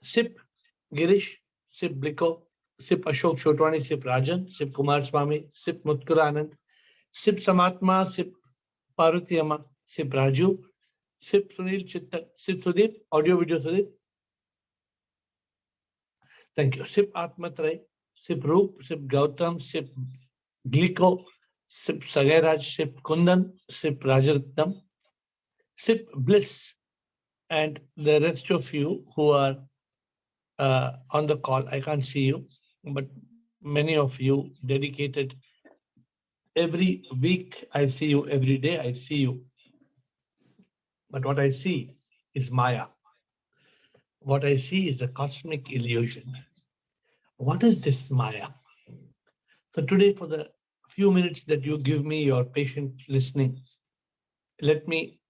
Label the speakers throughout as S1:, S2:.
S1: SIP Girish, SIP Bliko, SIP Ashok Chotwani, SIP Rajan, SIP Kumar Swami, SIP Mutkuranand, SIP Samatma, SIP Parvati Amma, SIP Raju, SIP Sunil Chittak, SIP Sudeep, audio video Sudeep. Thank you. SIP Atmatray, SIP Roop, SIP Gautam, SIP Gliko, SIP Sagaraj, SIP Kundan, SIP Rajaratnam, SIP Bliss, and the rest of you who are on the call. I can't see you, but many of you dedicated. Every week I see you, every day I see you. But what I see is Maya. What I see is a cosmic illusion. What is this Maya? So today, for the few minutes that you give me your patient listening, let me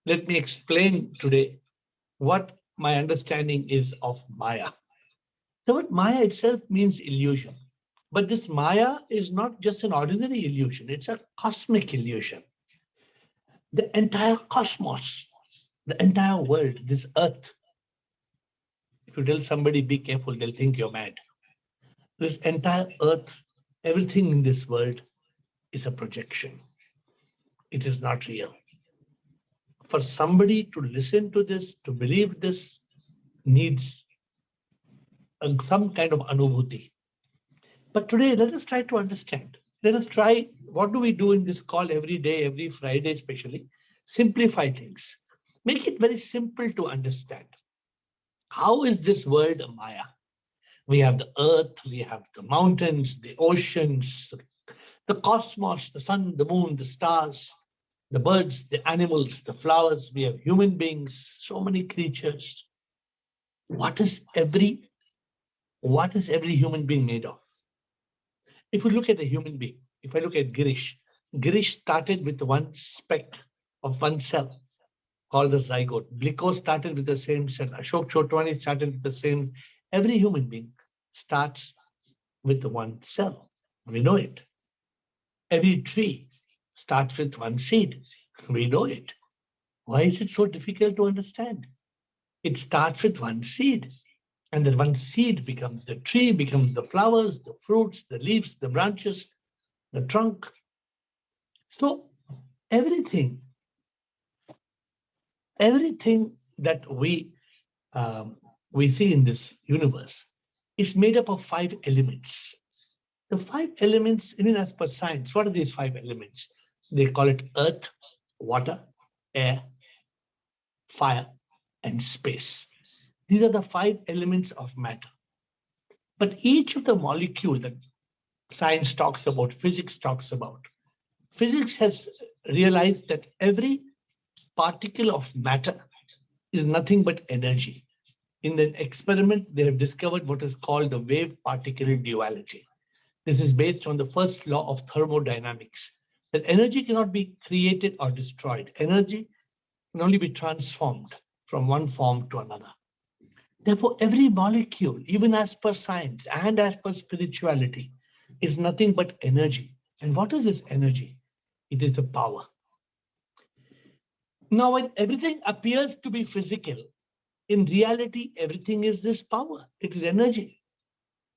S1: explain today what my understanding is of Maya. The word Maya itself means illusion. But this Maya is not just an ordinary illusion, it's a cosmic illusion. The entire cosmos, the entire world, this earth. If you tell somebody be careful, they'll think you're mad. This entire earth, everything in this world is a projection. It is not real. For somebody to listen to this, to believe this, needs some kind of anubhuti. But today, let us try to understand. Let us try, what do we do in this call every day, every Friday especially? Simplify things. Make it very simple to understand. How is this world a Maya? We have the earth, we have the mountains, the oceans, the cosmos, the sun, the moon, the stars, the birds, the animals, the flowers. We have human beings, so many creatures. What is every human being made of? If you look at a human being, if I look at Girish, Girish started with one speck of one cell called the zygote. Bliko started with the same cell. Ashok Chotwani started with the same. Every human being starts with one cell. We know it. Every tree starts with one seed. We know it. Why is it so difficult to understand? It starts with one seed. And then one seed becomes the tree, becomes the flowers, the fruits, the leaves, the branches, the trunk. So everything that we see in this universe is made up of 5 elements. The 5 elements, even as per science, what are these 5 elements? They call it earth, water, air, fire, and space. These are the 5 elements of matter. But each of the molecule that science talks about, physics talks about, physics has realized that every particle of matter is nothing but energy. In the experiment, they have discovered what is called the wave-particle duality. This is based on the first law of thermodynamics, that energy cannot be created or destroyed. Energy can only be transformed from one form to another. Therefore, every molecule, even as per science and as per spirituality, is nothing but energy. And what is this energy? It is a power. Now, when everything appears to be physical, in reality, everything is this power. It is energy.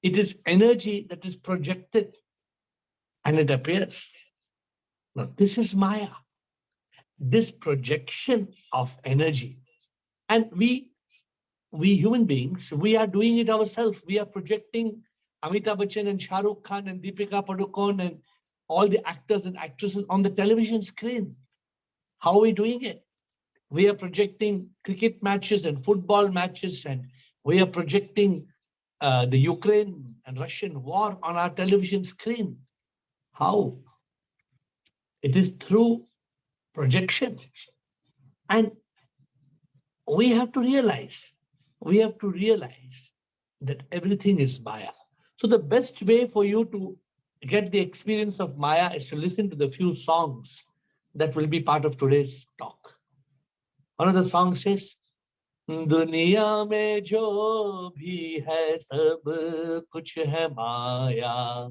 S1: It is energy that is projected and it appears. Now, this is Maya. This projection of energy. And we human beings, we are doing it ourselves. We are projecting Amitabh Bachchan and Shah Rukh Khan and Deepika Padukone and all the actors and actresses on the television screen. How are we doing it? We are projecting cricket matches and football matches, and we are projecting the Ukraine and Russian war on our television screen. How? It is through projection. And we have to realize that everything is Maya. So the best way for you to get the experience of Maya is to listen to the few songs that will be part of today's talk. One of the songs says, Duniya mein jo bhi hai sab kuch hai Maya.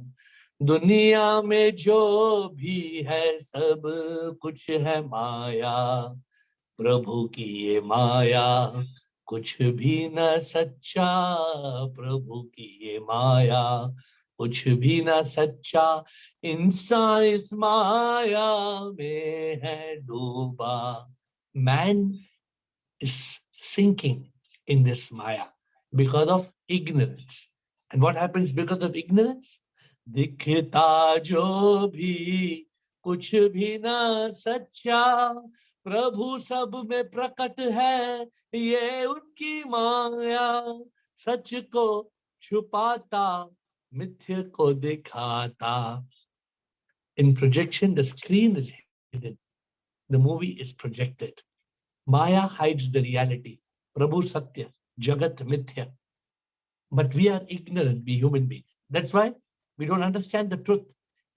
S1: Duniya mein jo bhi hai sab kuch hai Maya. Prabhu ki ye Maya कुछ भी न सच्चा प्रभु की ये माया, कुछ भी न सच्चा, इंसान इस माया में है डूबा. Man is sinking in this maya because of ignorance. And what happens because of ignorance? दिखता जो भी कुछ भी ना सच्चा, प्रभु सब में प्रकट है ये उनकी माया. सच को छुपाता, मिथ्य को दिखाता. In projection, the screen is hidden. The movie is projected. Maya hides the reality. Prabhu Satya, Jagat Mithya. But we are ignorant, we human beings. That's why we don't understand the truth.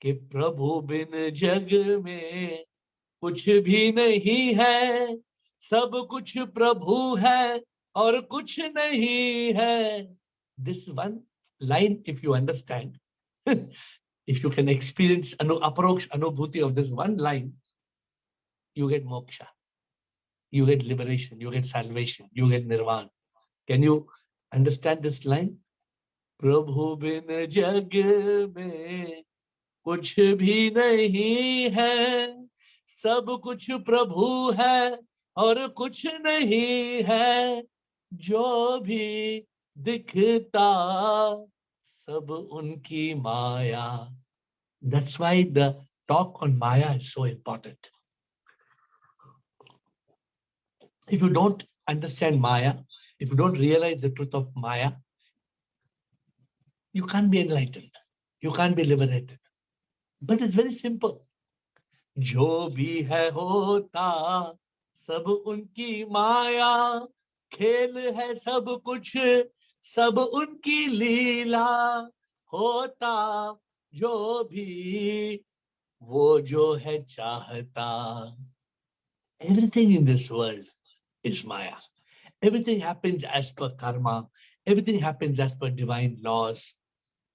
S1: कि प्रभु बिन जग में कुछ भी नहीं है, सब कुछ प्रभु है और कुछ नहीं है. This one line, if you understand, if you can experience approach anubhuti of this one line, you get moksha, you get liberation, you get salvation, you get nirvana. Can you understand this line? प्रभु बिन जग में कुछ भी नहीं है, सब कुछ प्रभु है और कुछ नहीं है. जो भी दिखता सब उनकी माया. That's why the talk on Maya is so important. If you don't understand Maya, if you don't realize the truth of Maya, you can't be enlightened. You can't be liberated. But it's very simple. जो भी है होता सब उनकी माया, खेल है सब कुछ सब उनकी लीला. होता जो भी वो जो है चाहता. Everything in this world is Maya. Everything happens as per karma. Everything happens as per divine laws.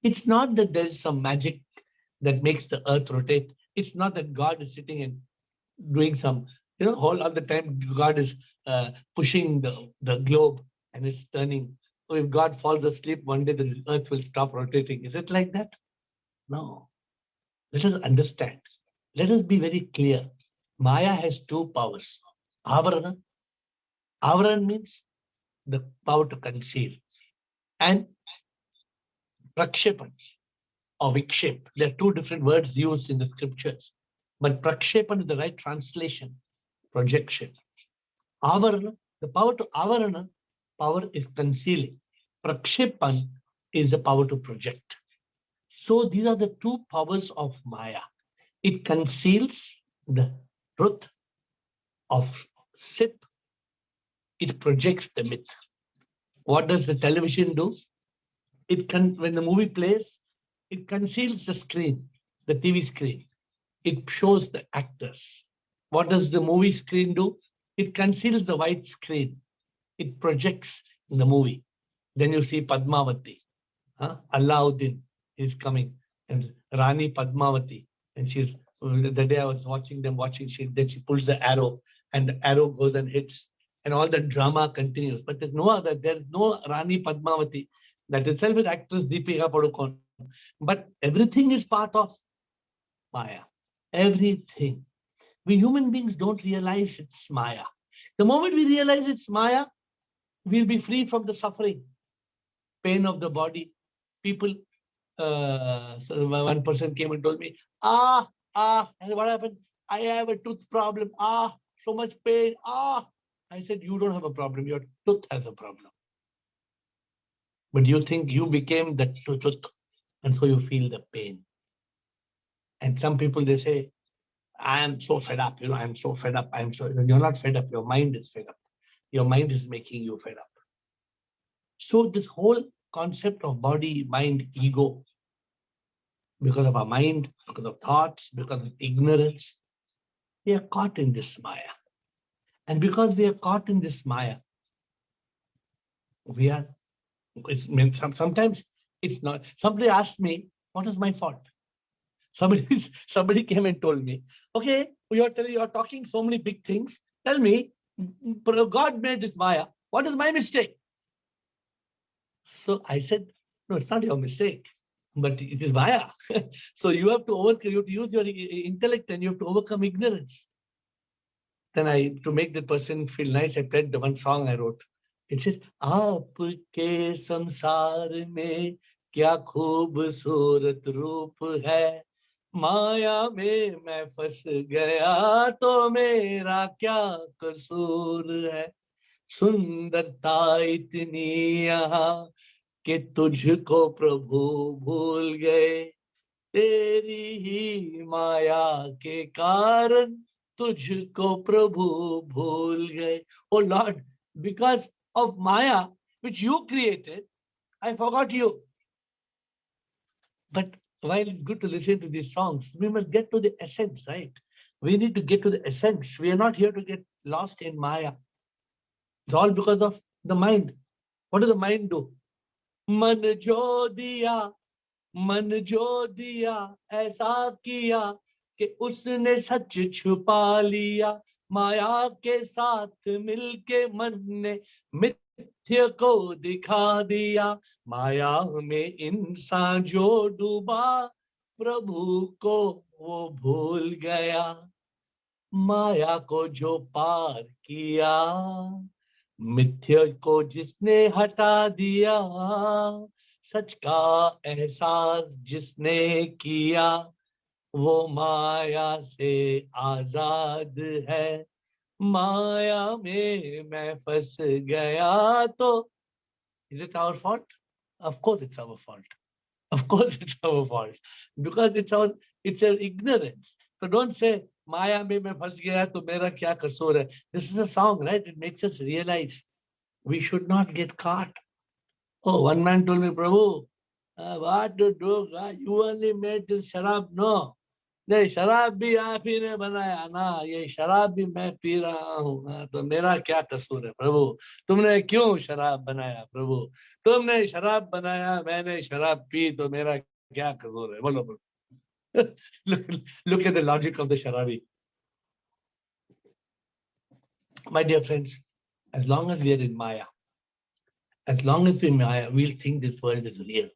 S1: It's not that there's some magic that makes the earth rotate. It's not that God is sitting and doing some, all the time God is pushing the globe and it's turning. So if God falls asleep, one day the earth will stop rotating. Is it like that? No. Let us understand. Let us be very clear. Maya has two powers. Avarana. Avarana means the power to conceal. And prakshepan or vikshep. There are two different words used in the scriptures. But prakshepan is the right translation. Projection. Avarana, the power to avarana, power is concealing. Prakshepan is the power to project. So these are the two powers of Maya. It conceals the truth of Sip. It projects the myth. What does the television do? When the movie plays, it conceals the screen, the TV screen. It shows the actors. What does the movie screen do? It conceals the white screen. It projects in the movie. Then you see Padmavati. Alauddin is coming. And Rani Padmavati. And the day I was watching them, then she pulls the arrow. And the arrow goes and hits. And all the drama continues. But there's no Rani Padmavati. That itself is actress Deepika Padukone. But everything is part of Maya. Everything. We human beings don't realize it's Maya. The moment we realize it's Maya, we'll be free from the suffering, pain of the body. People, so one person came and told me, and what happened? I have a tooth problem. So much pain. I said, you don't have a problem. Your tooth has a problem. But you think you became the tooth, and so you feel the pain. And some people, they say, I am so fed up. I'm so fed up. You're not fed up. Your mind is fed up. Your mind is making you fed up. So this whole concept of body, mind, ego, because of our mind, because of thoughts, because of ignorance, we are caught in this Maya. And because we are caught in this Maya, sometimes it's not. Somebody asked me, what is my fault? Somebody came and told me, okay, you're talking so many big things. Tell me, God made this Maya. What is my mistake? So I said, no, it's not your mistake, but it is Maya. So you have to overcome, you have to use your intellect and you have to overcome ignorance. Then to make the person feel nice, I played the one song I wrote. It says, आपके संसार में क्या खूबसूरत रूप है, माया में मैं फंस गया तो मेरा क्या कसूर है, सुंदरता इतनी यहाँ कि तुझको प्रभु भूल गए, तेरी ही माया के कारण तुझको प्रभु भूल गए. Oh Lord, because of Maya, which you created, I forgot you. But while it's good to listen to these songs, we must get to the essence, right? We need to get to the essence. We are not here to get lost in Maya. It's all because of the mind. What does the mind do? मन जो दिया, मन जो दिया, ऐसा किया कि उसने सच छुपा लिया, माया के साथ मिलके मन ने मिथ्य को दिखा दिया, माया में इंसान जो डूबा प्रभु को वो भूल गया, माया को जो पार किया, मिथ्य को जिसने हटा दिया, सच का एहसास जिसने किया, वो माया से आजाद है, माया में मैं फंस गया तो. Is it our fault? Of course it's our fault. Of course it's our fault. Because it's our ignorance. So don't say, Maya mein main phas gaya to mera kya kasoor hai. This is a song, right? It makes us realize we should not get caught. Oh, one man told me, Prabhu, what to do? You only made this sharab. No. नहीं, शराब भी आप ही ने बनाया ना, ये शराब भी मैं पी रहा हूँ, तो मेरा क्या कसूर है प्रभु, तुमने क्यों शराब बनाया प्रभु, तुमने शराब बनाया, मैंने शराब पी, तो मेरा क्या कसूर है, बोलो बोलो. Look at the logic of the sharabi. My dear friends, as long as we are in Maya, as long as we're in Maya, we'll think this world is real.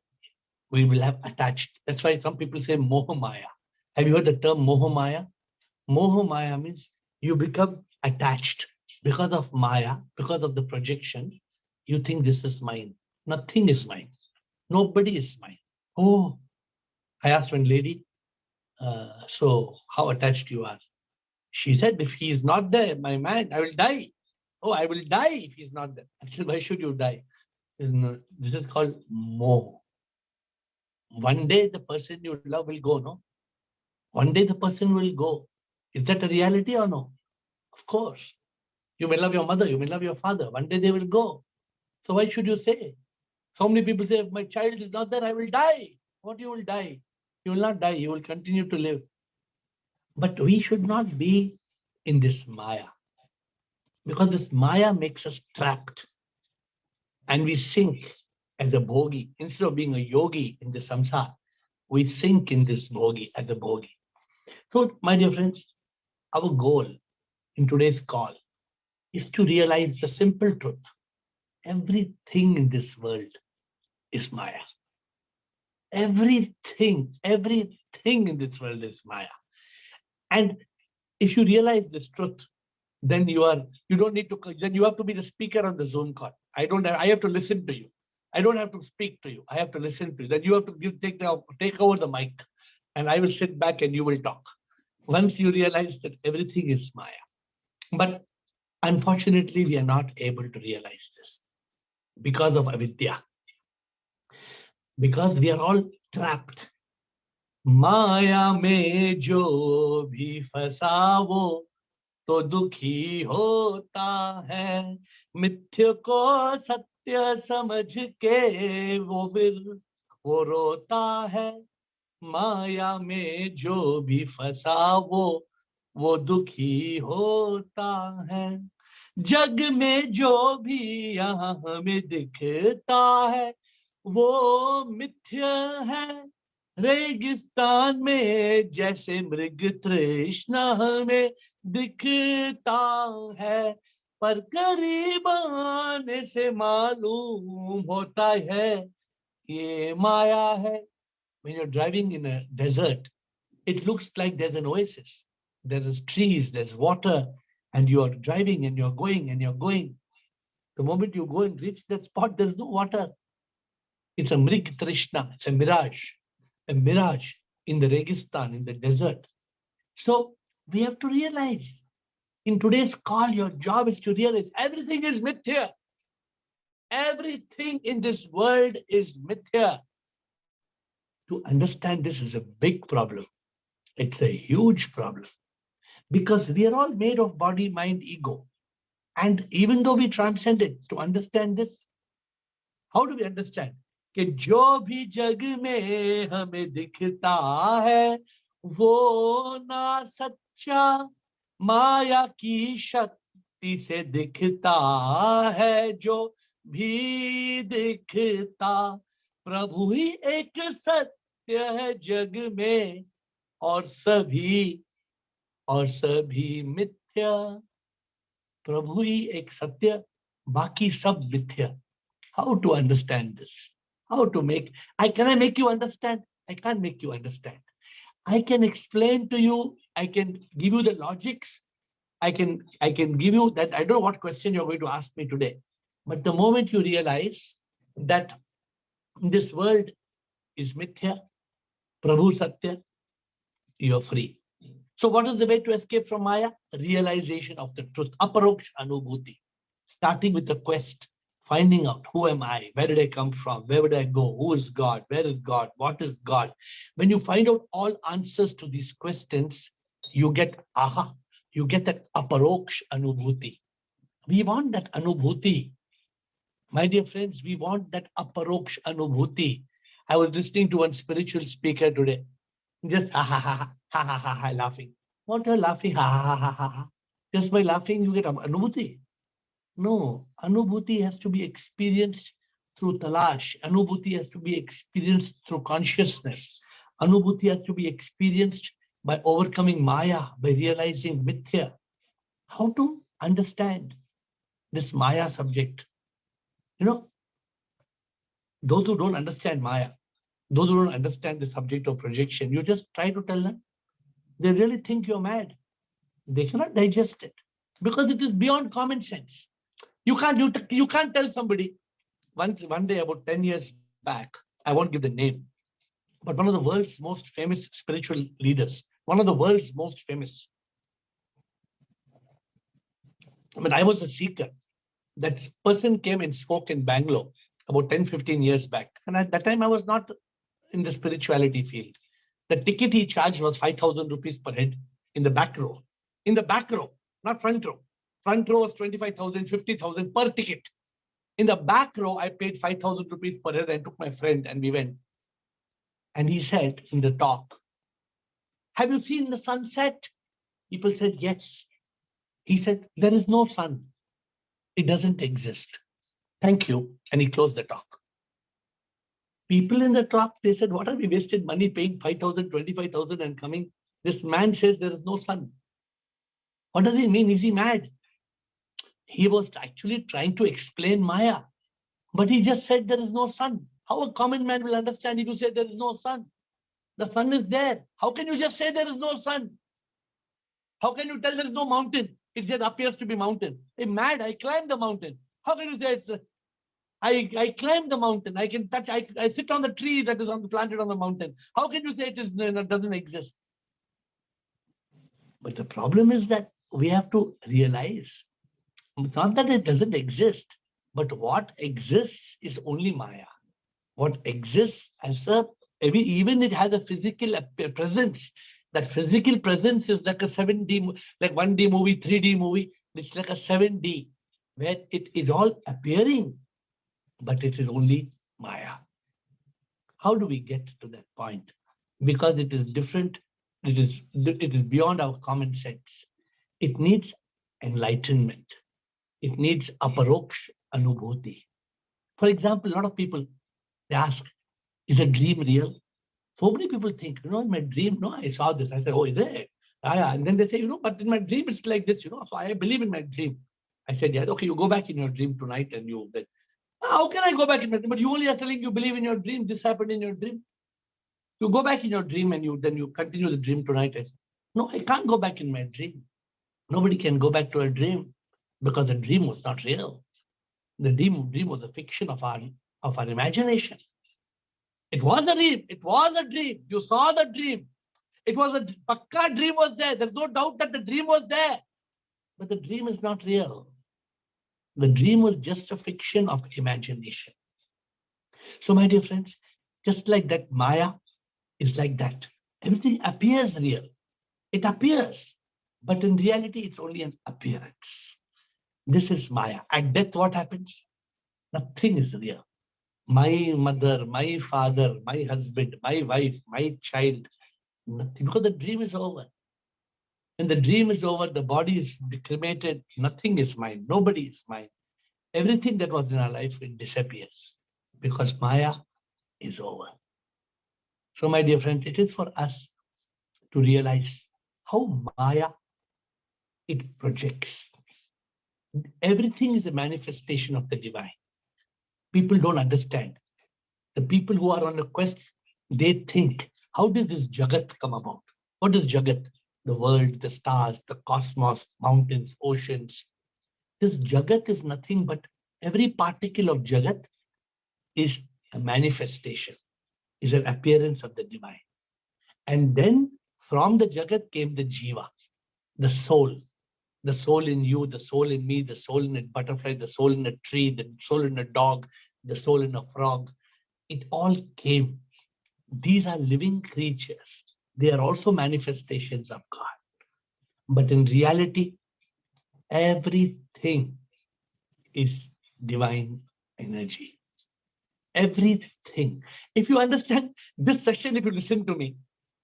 S1: We will have attached. That's why some people say Moha Maya. Have you heard the term Moha Maya? Moha Maya means you become attached because of Maya, because of the projection. You think this is mine. Nothing is mine. Nobody is mine. Oh, I asked one lady, so how attached you are? She said, if he is not there, my man, I will die. Oh, I will die if he's not there. I said, why should you die? No, this is called Moh. One day the person you love will go, no? One day the person will go. Is that a reality or no? Of course. You may love your mother, you may love your father. One day they will go. So why should you say? So many people say, if my child is not there, I will die. What you will die? You will not die. You will continue to live. But we should not be in this Maya. Because this Maya makes us trapped. And we sink as a bhogi. Instead of being a yogi in the samsara, we sink in this bhogi as a bhogi. So, my dear friends, our goal in today's call is to realize the simple truth. Everything in this world is Maya. Everything in this world is Maya. And if you realize this truth, then you don't need to, then you have to be the speaker on the Zoom call. I have to listen to you. I don't have to speak to you. I have to listen to you. Then you have to take over the mic, and I will sit back and you will talk. Once you realize that everything is Maya. But unfortunately, we are not able to realize this because of avidya. Because we are all trapped. Maya mein jo bhi fasa wo तो दुखी होता है, मिथ्य को सत्य समझ के वो रोता है, माया में जो भी फंसा वो दुखी होता है, जग में जो भी यहाँ हमें दिखता है वो मिथ्य है, रेगिस्तान में जैसे मृग तृष्णा हमें दिखता है, पर करीब आने से मालूम होता है ये माया है. When you're driving in a desert, it looks like there's an oasis. There's trees, there's water, and you're driving and you're going and you're going. The moment you go and reach that spot, there's no water. It's a mrig trishna, it's a mirage in the Registan, in the desert. So we have to realize, in today's call, your job is to realize everything is mithya. Everything in this world is mithya. To understand this is a big problem. It's a huge problem. Because we are all made of body, mind, ego. And even though we transcend it, to understand this, how do we understand? कि जो भी जग में हमें दिखता है वो ना सच्चा माया की शक्ति से दिखता है. जो भी दिखता प्रभु ही एक सत्य है जग में और सभी मिथ्या. प्रभु ही एक सत्य, बाकी सब मिथ्या. How to understand this? How to make? Can I make you understand? I can't make you understand. I can explain to you. I can give you the logics. I can give you that. I don't know what question you're going to ask me today, but the moment you realize that this world is mithya, Prabhu Satya, you're free. So what is the way to escape from Maya? Realization of the truth, aparoksha anubhuti, starting with the quest, finding out who am I, where did I come from, where would I go, who is God, where is God, what is God. When you find out all answers to these questions, you get aha, you get that aparoksha anubhuti. We want that anubhuti. My dear friends, we want that aparoksha anubhuti. I was listening to one spiritual speaker today. Just ha ha ha ha ha ha ha laughing. What are laughing? Ha ha ha ha ha. Just by laughing, you get anubhuti. No, anubhuti has to be experienced through talash. Anubhuti has to be experienced through consciousness. Anubhuti has to be experienced by overcoming maya, by realizing mithya. How to understand this maya subject? You know, those who don't understand maya, those who don't understand the subject of projection, you just try to tell them. They really think you're mad. They cannot digest it because it is beyond common sense. You can't tell somebody. One day, about 10 years back, I won't give the name, but one of the world's most famous spiritual leaders, one of the world's most famous. I mean, I was a seeker. That person came and spoke in Bangalore about 10, 15 years back. And at that time, I was not in the spirituality field. The ticket he charged was 5,000 rupees per head in the back row. In the back row, not front row. Front row was 25,000, 50,000 per ticket. In the back row, I paid 5,000 rupees per head. I took my friend and we went. And he said in the talk, have you seen the sunset? People said, yes. He said, there is no sun. It doesn't exist. Thank you. And he closed the talk. People in the talk, they said, what have we wasted money paying 5,000, 25,000 and coming? This man says there is no sun. What does he mean? Is he mad? He was actually trying to explain Maya, but he just said there is no sun. How a common man will understand if you say there is no sun? The sun is there. How can you just say there is no sun? How can you tell there is no mountain? It just appears to be mountain. I'm mad. I climbed the mountain. How can you say it's I climbed the mountain. I can touch. I sit on the tree that is planted on the mountain. How can you say it doesn't exist? But the problem is that we have to realize it's not that it doesn't exist, but what exists is only Maya. What exists as even it has a physical presence. That physical presence is like a 7D, like 1D movie, 3D movie. It's like a 7D, where it is all appearing, but it is only Maya. How do we get to that point? Because it is different. It is beyond our common sense. It needs enlightenment. It needs aparoksha anubhuti. For example, a lot of people, they ask, is a dream real? So many people think, in my dream, no, I saw this. I said, oh, is it? Yeah. And then they say, but in my dream, it's like this, so I believe in my dream. I said, yeah, okay, you go back in your dream tonight and you then, how can I go back in my dream? But you only are telling you believe in your dream. This happened in your dream. You go back in your dream and you continue the dream tonight. I said, no, I can't go back in my dream. Nobody can go back to a dream because the dream was not real. The dream was a fiction of our imagination. It was a dream. It was a dream. You saw the dream. It was a pakka dream was there. There's no doubt that the dream was there. But the dream is not real. The dream was just a fiction of imagination. So, my dear friends, just like that, Maya is like that. Everything appears real. It appears. But in reality, it's only an appearance. This is Maya. At death, what happens? Nothing is real. My mother, my father, my husband, my wife, my child, nothing. Because the dream is over. When the dream is over, the body is cremated. Nothing is mine. Nobody is mine. Everything that was in our life, it disappears. Because Maya is over. So, my dear friend, it is for us to realize how Maya, it projects. Everything is a manifestation of the divine. People don't understand. The people who are on a quest, they think, how did this Jagat come about? What is Jagat? The world, the stars, the cosmos, mountains, oceans. This Jagat is nothing but every particle of Jagat is a manifestation, is an appearance of the divine. And then from the Jagat came the Jiva, the soul in you, the soul in me, the soul in a butterfly, the soul in a tree, the soul in a dog, the soul in a frog. It all came. These are living creatures. They are also manifestations of God. But in reality, everything is divine energy. Everything. If you understand this section, if you listen to me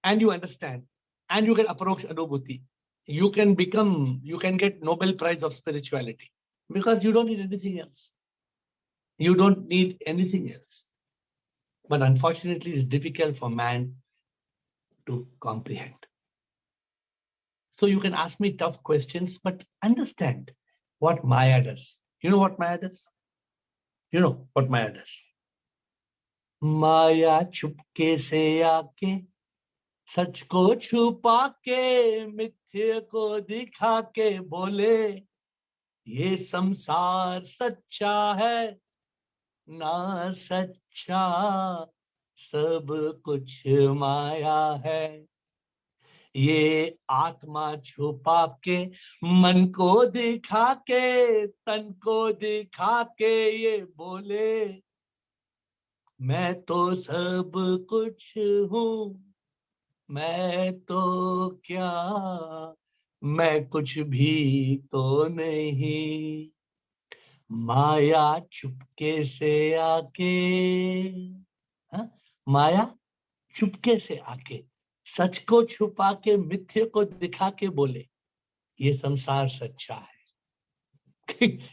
S1: and you understand and you can approach Anubhuti, you can get Nobel Prize of Spirituality because you don't need anything else. You don't need anything else. But unfortunately, it's difficult for man to comprehend. So you can ask me tough questions, but understand what Maya does. You know what Maya does? You know what Maya does? Maya chupke se aake, सच को छुपा के मिथ्य को दिखा के बोले ये संसार सच्चा है ना सच्चा सब कुछ माया है ये आत्मा छुपा के मन को दिखा के तन को दिखा के ये बोले मैं तो सब कुछ हूँ मैं तो क्या मैं कुछ भी तो नहीं माया चुपके से आके माया चुपके से आके सच को छुपा के मिथ्य को दिखा के बोले ये संसार सच्चा है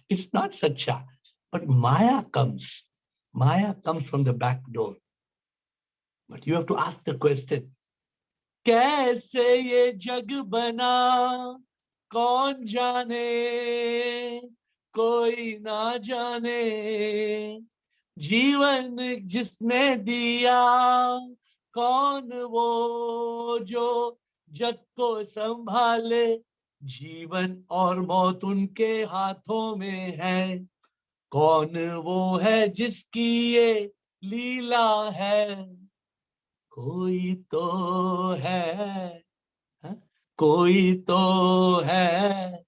S1: it's not सच्चा but Maya comes from the back door but you have to ask the question कैसे ये जग बना कौन जाने कोई ना जाने जीवन जिसने दिया कौन वो जो जग को संभाले जीवन और मौत उनके हाथों में है कौन वो है जिसकी ये लीला है कोई तो है कोई तो है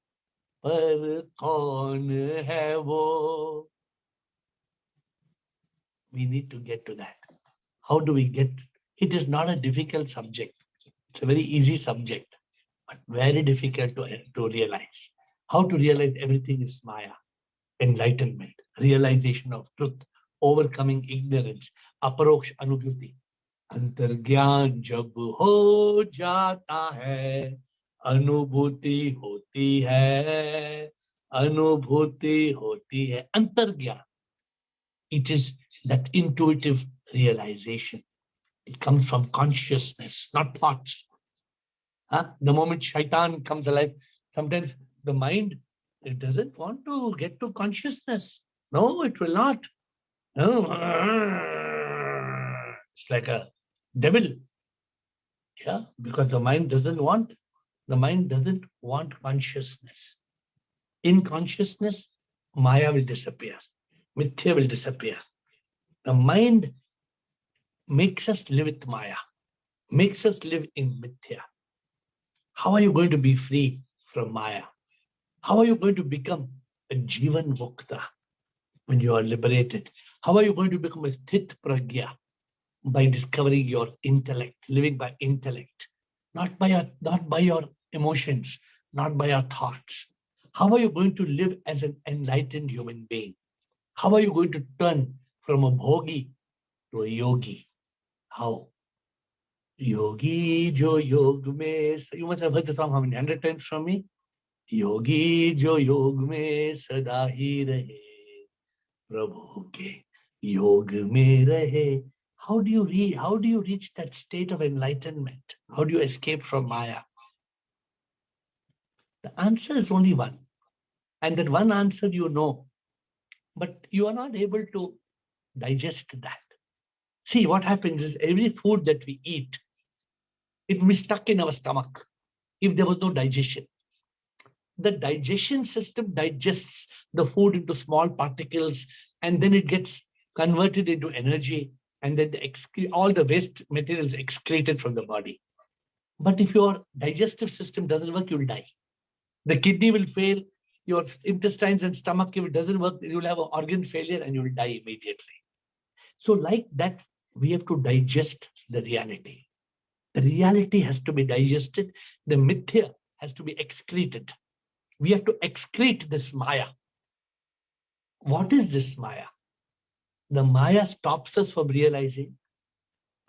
S1: पर कौन है वो we need to get to that. How do we get? It is not a difficult subject. It's a very easy subject, but very difficult to realize. How to realize everything is Maya, enlightenment, realization of truth, overcoming ignorance, aparoksh anubhuti. अंतर्ज्ञान जब हो जाता है अनुभूति होती है अंतर्ज्ञान it is that intuitive realization it comes from consciousness not thoughts the moment shaitan comes alive sometimes the mind It doesn't want to get to consciousness. No, it will not. No. It's like a devil. Yeah, because the mind doesn't want consciousness. In consciousness, Maya will disappear. Mithya will disappear. The mind makes us live with Maya, makes us live in Mithya. How are you going to be free from Maya? How are you going to become a Jivan Mukta when you are liberated? How are you going to become a Sthit Pragya? By discovering your intellect, living by intellect, not by your emotions, not by your thoughts. How are you going to live as an enlightened human being? How are you going to turn from a bhogi to a yogi? How? Yogi jo yog mein, you must have heard the song how many 100 times from me? Yogi jo yog mein sada hi rahe, Prabhu ke yog mein rahe. How do you reach that state of enlightenment? How do you escape from Maya? The answer is only one. And that one answer you know, but you are not able to digest that. See, what happens is every food that we eat, it will be stuck in our stomach if there was no digestion. The digestion system digests the food into small particles, and then it gets converted into energy, and then all the waste material is excreted from the body. But if your digestive system doesn't work, you'll die. The kidney will fail, your intestines and stomach, if it doesn't work, you'll have an organ failure and you'll die immediately. So like that, we have to digest the reality. The reality has to be digested. The mithya has to be excreted. We have to excrete this Maya. What is this Maya? The Maya stops us from realizing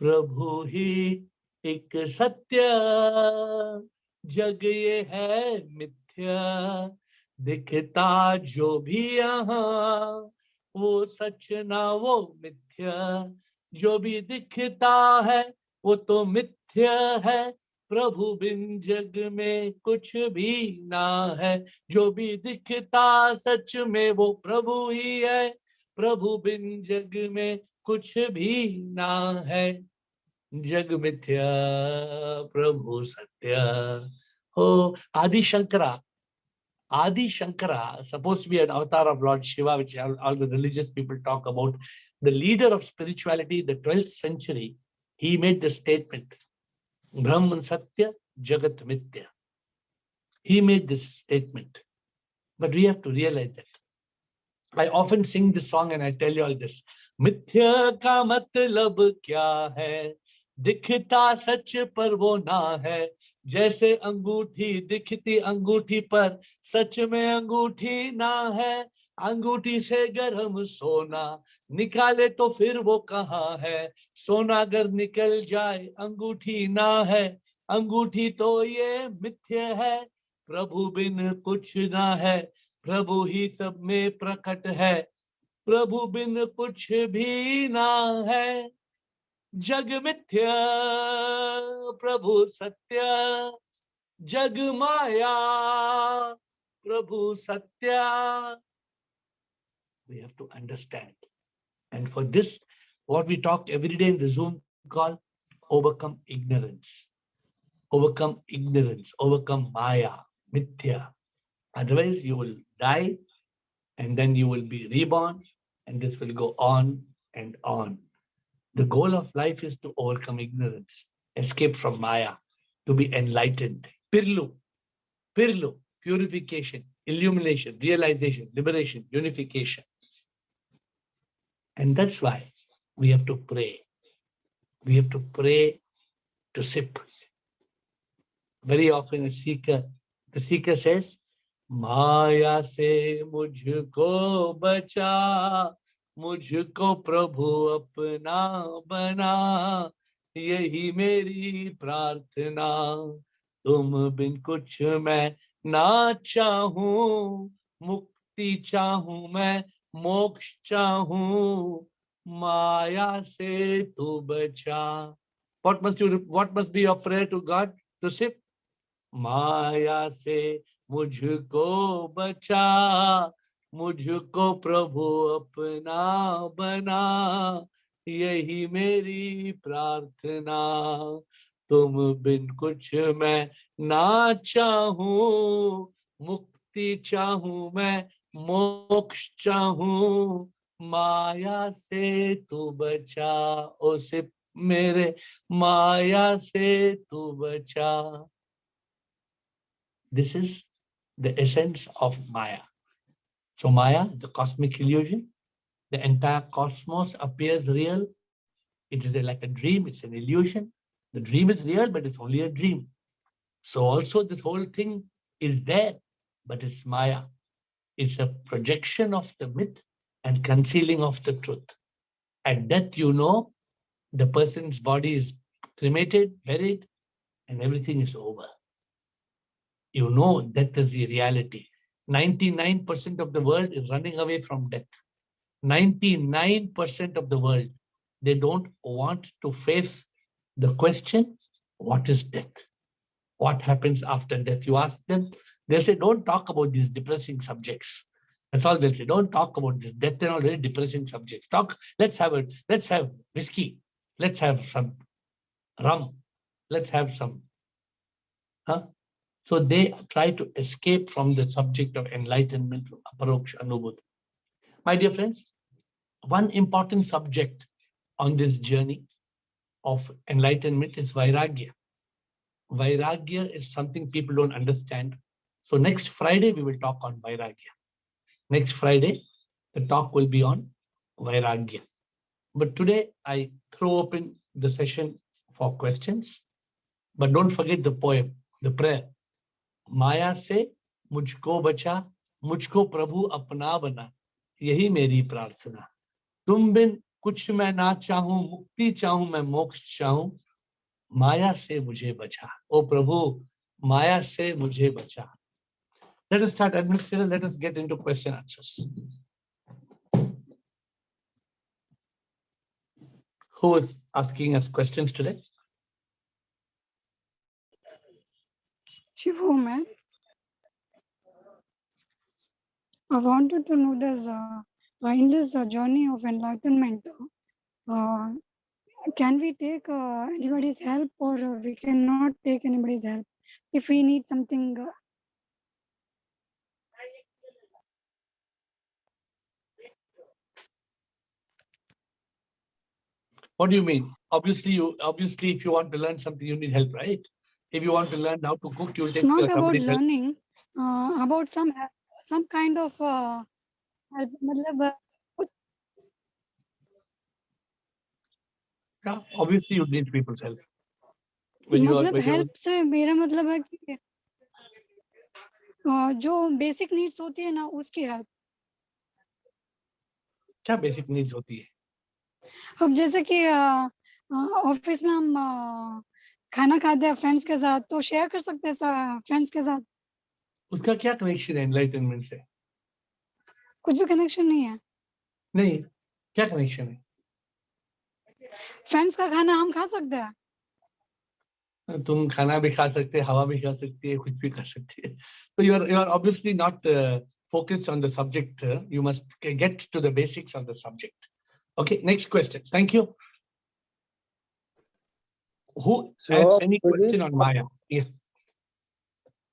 S1: Prabhu hi ek satya, जग ये है मिथ्या, दिखता जो भी यहाँ वो सच ना वो मिथ्या, जो भी दिखता है वो तो मिथ्या है, प्रभु बिन जग में कुछ भी ना है, जो भी दिखता सच में वो प्रभु ही है, प्रभु बिन जग में कुछ भी ना है, जग मिथ्या प्रभु सत्य. Oh, Adi Shankara, supposed to be an avatar of Lord Shiva, which all the religious people talk about, the leader of spirituality in the 12th century, he made the statement, Brahman Satya, Jagat Mithya. He made this statement. But we have to realize that. I often sing this song and I tell you all this. Mithya ka matlab kya hai? दिखता सच पर वो ना है, जैसे अंगूठी दिखती अंगूठी पर सच में अंगूठी ना है, अंगूठी से गर्म सोना निकाले तो फिर वो कहाँ है, सोना अगर निकल जाए अंगूठी ना है, अंगूठी तो ये मिथ्या है, प्रभु बिन कुछ ना है, प्रभु ही सब में प्रकट है, प्रभु बिन कुछ भी ना है, जग मिथ्या प्रभु सत्य, जग माया प्रभु सत्य. We have to understand. And for this, what we talk every day in the Zoom call, overcome ignorance. Overcome ignorance, overcome maya, mithya. Otherwise, you will die and then you will be reborn, and this will go on and on. The goal of life is to overcome ignorance, escape from Maya, to be enlightened. Pirlu, purification, illumination, realization, liberation, unification. And that's why we have to pray. We have to pray to sip. Very often the seeker says, Maya se mujhko bacha, मुझको प्रभु अपना बना, यही मेरी प्रार्थना, तुम बिन कुछ मैं ना चाहूं, मुक्ति चाहूं मैं, मोक्ष चाहूं, माया से तू बचा. What must be your prayer to God to sip? माया से मुझको बचा, मुझको प्रभु अपना बना, यही मेरी प्रार्थना। तुम बिन कुछ मैं ना चाहूं, मुक्ति चाहूं मैं, मोक्ष चाहूं, माया से तू बचा, ओ सिर्फ मेरे माया से तू बचा। This is the essence of Maya. So Maya is a cosmic illusion. The entire cosmos appears real. It is like a dream. It's an illusion. The dream is real, but it's only a dream. So also this whole thing is there, but it's Maya. It's a projection of the myth and concealing of the truth. At death, you know, the person's body is cremated, buried, and everything is over. You know death is the reality. 99% of the world is running away from death. 99% of the world, they don't want to face the question, what is death? What happens after death? You ask them, they'll say, don't talk about these depressing subjects. That's all they'll say. Don't talk about this. Death and all very depressing subjects. Let's have whiskey. Let's have some rum. Let's have some, huh? So they try to escape from the subject of enlightenment, aparoksha anubhuti. My dear friends, one important subject on this journey of enlightenment is vairagya. Vairagya is something people don't understand. So next Friday, we will talk on vairagya. Next Friday, the talk will be on vairagya. But today, I throw open the session for questions. But don't forget the poem, the prayer. माया से मुझको बचा, मुझको प्रभु अपना बना, यही मेरी प्रार्थना। तुम बिन कुछ मैं ना चाहूं, मुक्ति चाहूं मैं, मोक्ष चाहूं, माया से मुझे बचा, ओ प्रभु माया से मुझे बचा। Let us start, administrator. Let us get into question answers. Who is asking us questions today?
S2: Shivu, man. I wanted to know this in this journey of enlightenment. Can we take anybody's help, or we cannot take anybody's help if we need something?
S1: What do you mean? Obviously, if you want to learn something, you need help, right? If you want to learn how to cook, you'll take
S2: not about
S1: somebody's help.
S2: learning, about some kind of help.
S1: Yeah, obviously you need people's help. When
S2: help से मेरा मतलब है कि जो basic needs होती है ना, उसकी help.
S1: क्या basic needs होती है?
S2: अब जैसे कि ऑफिस में हम खाना खाते हैं फ्रेंड्स के साथ, तो शेयर कर सकते हैं फ्रेंड्स के साथ.
S1: उसका क्या कनेक्शन है एनलाइटनमेंट से?
S2: कुछ भी कनेक्शन नहीं है.
S1: नहीं, क्या कनेक्शन है?
S2: फ्रेंड्स का खाना हम खा सकते हैं.
S1: तुम खाना भी खा सकते, हवा भी खा सकती है, कुछ भी कर सकती है. So you are obviously not focused on the subject. You must get to the basics of the subject. Okay, next question. Thank you. Who has any question on Maya? Yes.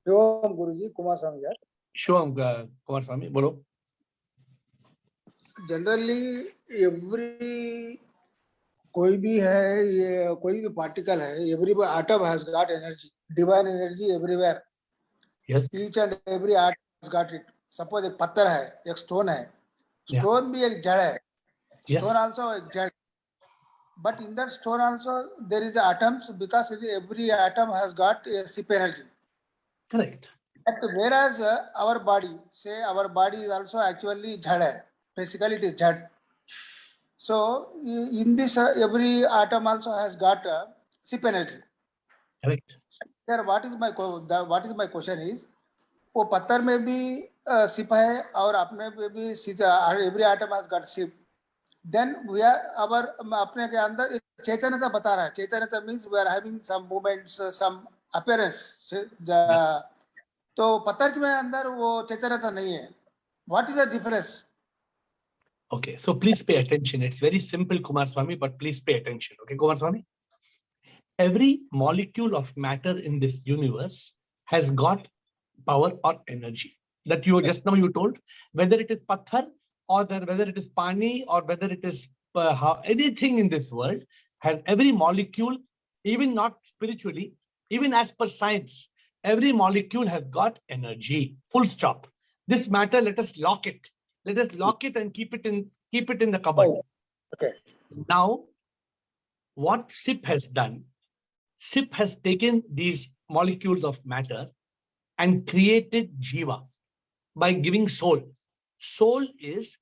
S3: Shivam Guruji, Kumar Swami here.
S1: Shivam Kumar Swami, bolo.
S3: Generally, every कोई भी है, ये कोई भी particle है, every atom has got energy, divine energy everywhere.
S1: Yes.
S3: Each and every atom has got it. Suppose एक पत्थर है, एक stone है, stone भी एक जड़ है, stone also एक जड़. But in that stone also there is atoms, because every atom has got a SIP energy.
S1: Correct.
S3: Whereas our body is also actually jhad. Basically it is jhad. So in this every atom also has got SIP energy.
S1: Correct.
S3: There, what is my question is, वो पत्थर में भी SIP है और अपने में भी every atom has got SIP. Then we are अपने के अंदर चैतन्यता बता रहा है. चैतन्यता means we are having some movements, some appearance. तो पत्थर में अंदर वो चैतन्यता नहीं है. What is the difference?
S1: Okay, so please pay attention. It's very simple, Kumar Swami, but please pay attention. Okay, Kumar Swami? Every molecule of matter in this universe has got power or energy. That you just now you told, whether it is pathar or whether it is pani or whether it is anything in this world, has every molecule, even not spiritually, even as per science, every molecule has got energy. Full stop. This matter, let us lock it. Let us lock it and keep it in the cupboard.
S3: Oh, okay.
S1: Now, what SIP has done, SIP has taken these molecules of matter and created Jiva by giving soul. Soul is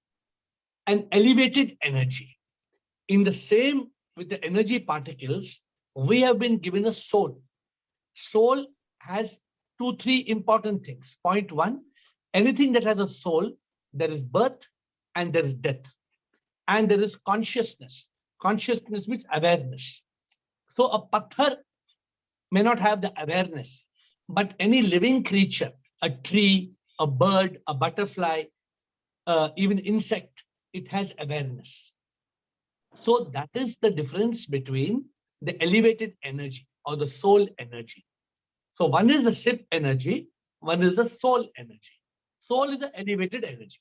S1: an elevated energy. In the same with the energy particles, we have been given a soul. Soul has 2-3 important things. Point one, anything that has a soul, there is birth and there is death. And there is consciousness. Consciousness means awareness. So a pathar may not have the awareness, but any living creature, a tree, a bird, a butterfly, even insect, it has awareness. So that is the difference between the elevated energy or the soul energy. So one is the SIP energy, one is the soul energy. Soul is the elevated energy.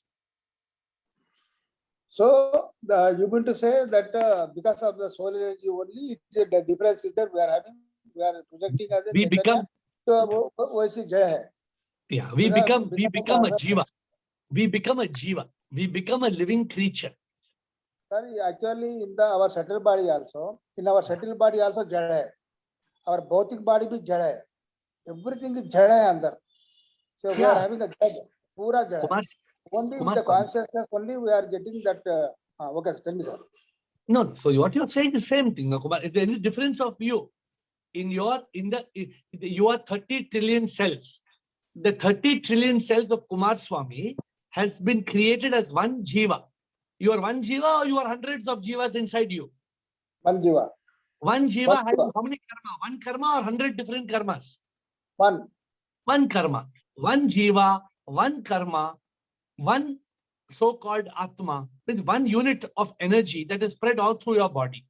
S3: So you're going to say that because of the soul energy only, the difference is that we are projecting as a
S1: We become,
S3: so वैसी जड़ है.
S1: yeah, we become a jiva. We become a jiva. We become a living creature.
S3: Sorry, actually in our subtle body also, जड़ है. Our bhautik body भी जड़ है. Everything is जड़ है अंदर. So we are having a जड़, पूरा जड़. Only with the consciousness only we are getting that. Okay, tell me, sir.
S1: No, so what you're saying is the same thing, Kumar. Is there any difference of you? You are 30 trillion cells. The 30 trillion cells of Kumar Swami has been created as one jiva. You are one jiva or you are hundreds of jivas inside you?
S3: One jiva.
S1: One jiva has how many karma? One karma or 100 different karmas?
S3: One.
S1: One karma. One jiva, one karma, one so-called Atma, with one unit of energy that is spread all through your body.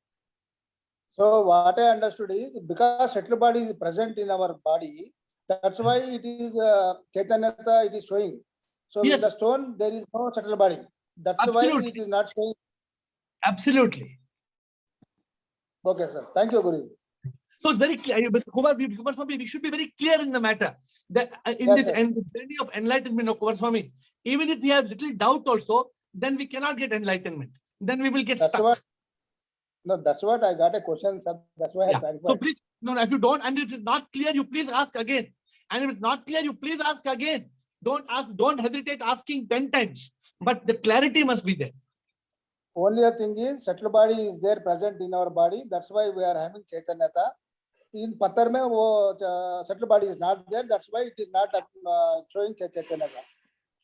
S3: So what I understood is because subtle body is present in our body, that's why it is Chaitanyata, it is showing. So
S1: Yes.
S3: in the stone, there is no subtle body. That's
S1: Absolutely.
S3: why it is not showing.
S1: Absolutely.
S3: Okay, sir. Thank you, Guru.
S1: So it's very clear. Kumar Swami, we should be very clear in the matter that in
S3: Yes,
S1: this
S3: sir.
S1: journey of enlightenment of Kumar Swami, even if we have little doubt also, then we cannot get enlightenment. Then we will get stuck.
S3: That's what I got a question, sir. That's why I clarified.
S1: So please, no, if you don't, and if it's not clear, you please ask again. And if it's not clear, you please ask again. Don't hesitate asking 10 times. But the clarity must be there.
S3: Only the thing is, subtle body is there present in our body. That's why we are having Chaitanyata. In Patar mein wo subtle body is not there. That's why it is not showing Chaitanyata.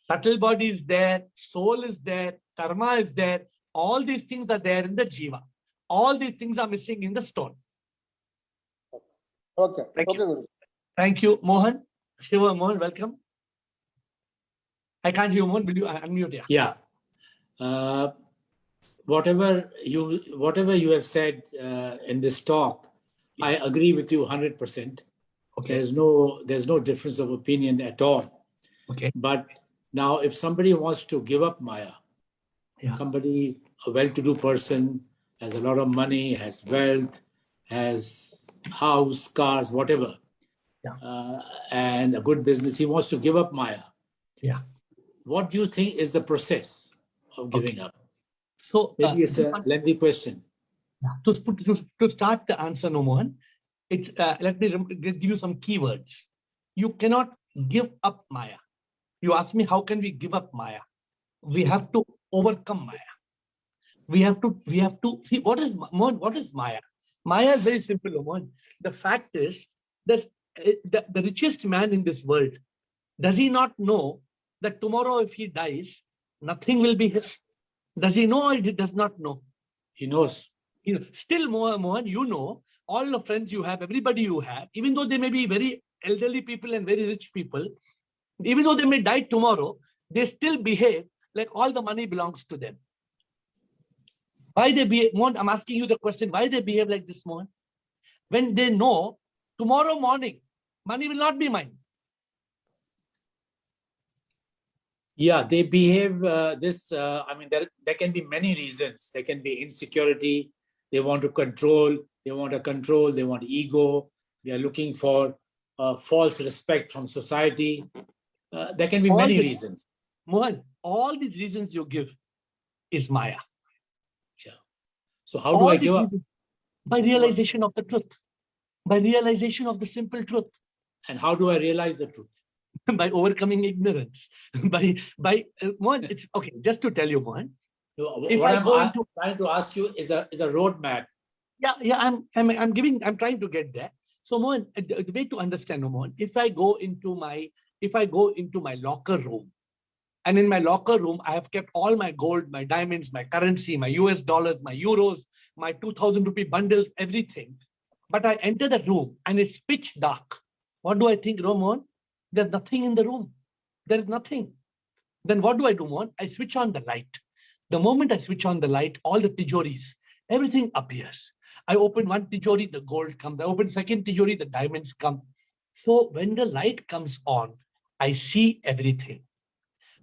S1: Subtle body is there, soul is there, karma is there. All these things are there in the jiva. All these things are missing in the stone.
S3: Okay.
S1: Thank
S3: okay,
S1: you.
S3: Guru.
S1: Thank you, Mohan. Shiva, Mohan, welcome. I can't hear you, Mohan. Will you unmute?
S4: Yeah. Whatever you have said in this talk, I agree with you 100%.
S1: Okay.
S4: There's no difference of opinion at all.
S1: Okay.
S4: But now, if somebody wants to give up Maya, somebody, a well-to-do person, has a lot of money, has wealth, has house, cars, whatever, and a good business, he wants to give up Maya.
S1: Yeah.
S4: What do you think is the process of giving up?
S1: So
S4: maybe it's a lengthy question.
S1: To start the answer, no, Mohan, it's let me give you some keywords. You cannot give up Maya. You ask me, how can we give up Maya? We have to overcome Maya. We have to see what is Maya. Maya is very simple, Mohan. The fact is, the richest man in this world, does he not know that tomorrow if he dies, nothing will be his? Does he know or he does not know?
S4: He knows.
S1: Still, Mohan, you know, all the friends you have, everybody you have, even though they may be very elderly people and very rich people, Even though they may die tomorrow, they still behave like all the money belongs to them. Why they behave? Mohan, I'm asking you the question, why they behave like this, Mohan? When they know tomorrow morning, money will not be mine.
S4: Yeah, they behave I mean, there can be many reasons. There can be insecurity. They want to control. They want ego. They are looking for false respect from society. There can be many reasons.
S1: Mohan, all these reasons you give is Maya.
S4: Yeah. So how do I give up?
S1: By realization of the truth. By realization of the simple truth.
S4: And how do I realize the truth?
S1: By overcoming ignorance. Mohan, it's okay. Just to tell you, Mohan.
S4: If what I'm trying to ask you is a roadmap.
S1: Yeah. I'm trying to get there. So, Mohan, the way to understand, Mohan, if I go into my locker room, and in my locker room, I have kept all my gold, my diamonds, my currency, my US dollars, my euros, my 2,000 rupee bundles, everything. But I enter the room and it's pitch dark. What do I think, Mohan? There's nothing in the room. There is nothing. Then what do I do, Mohan? I switch on the light. The moment I switch on the light, all the tijoris, everything appears. I open one tijori, the gold comes. I open second tijori, the diamonds come. So when the light comes on, I see everything.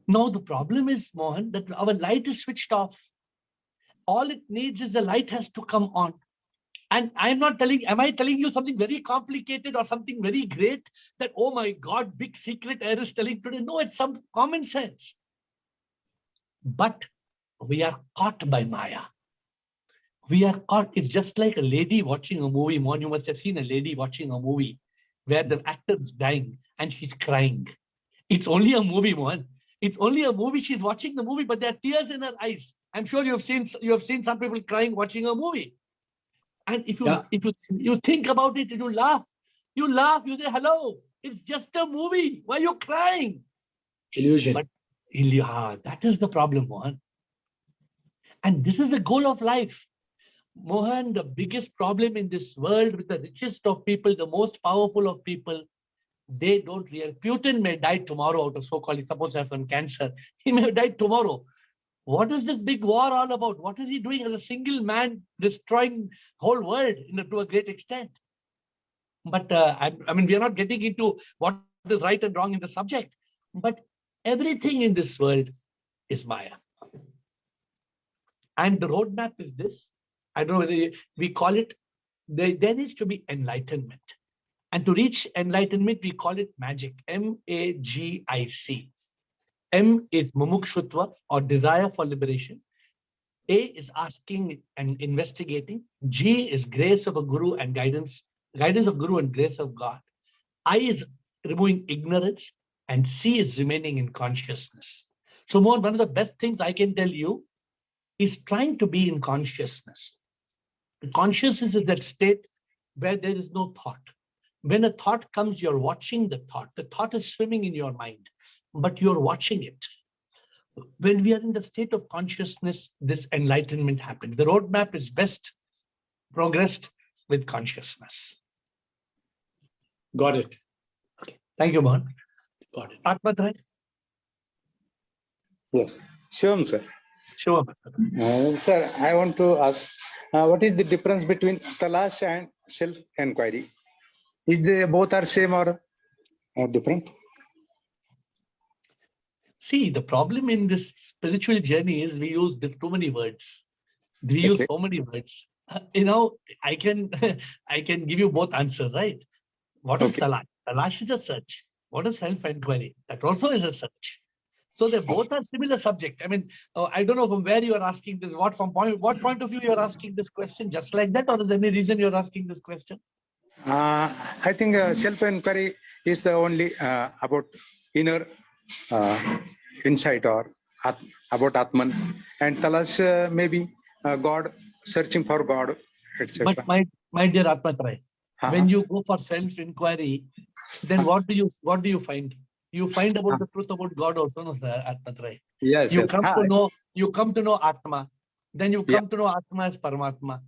S1: Now the problem is, Mohan, that our light is switched off. All it needs is the light has to come on. And am I telling you something very complicated or something very great that, oh my God, big secret AiR is telling today? No, it's some common sense. But we are caught by Maya. We are caught. It's just like a lady watching a movie. Mohan, you must have seen a lady watching a movie where the actor is dying and she's crying. It's only a movie, Mohan. It's only a movie. She's watching the movie, but there are tears in her eyes. I'm sure you have seen some people crying watching a movie. And if you think about it, you laugh. You say, hello, it's just a movie. Why are you crying?
S4: Illusion.
S1: But that is the problem, Mohan. And this is the goal of life. Mohan, the biggest problem in this world with the richest of people, the most powerful of people, they don't realize. Putin may die tomorrow out of so-called, he's supposed to have some cancer. He may have died tomorrow. What is this big war all about? What is he doing as a single man, destroying whole world to a great extent? But I mean, we are not getting into what is right and wrong in the subject. But everything in this world is Maya. And the roadmap is this. I don't know whether we call it, there needs to be enlightenment. And to reach enlightenment, we call it magic, M-A-G-I-C. M is mumukshutva, or desire for liberation. A is asking and investigating. G is grace of a guru and guidance of guru and grace of God. I is removing ignorance, and C is remaining in consciousness. So Mohan, one of the best things I can tell you is trying to be in consciousness. Consciousness is that state where there is no thought. When a thought comes, you're watching the thought. The thought is swimming in your mind, but you're watching it. When we are in the state of consciousness, this enlightenment happens. The roadmap is best progressed with consciousness.
S4: Got it.
S1: Okay. Thank you, Mohan.
S4: Got it.
S1: Atmatrai?
S5: Yes. Sure, sir.
S1: Sure.
S5: Sir, I want to ask, what is the difference between talash and self-inquiry? Is they both are same or different?
S1: See, the problem in this spiritual journey is we use too many words. We use so many words. I can give you both answers, right? What is talash? Talash is a search. What is self-inquiry? That also is a search. So they both are similar subject. I mean, I don't know from where you are asking this. What point of view you are asking this question? Just like that, or is there any reason you are asking this question?
S5: I think self-inquiry is the only about inner insight or about Atman, and talash maybe God, searching for God, etc.
S1: But my dear Atmatrai, when you go for self-inquiry, then what do you find? You find about the truth about God also, no, Atmatrai.
S5: Yes,
S1: you come to know Atma, then you come to know Atma as Paramatma.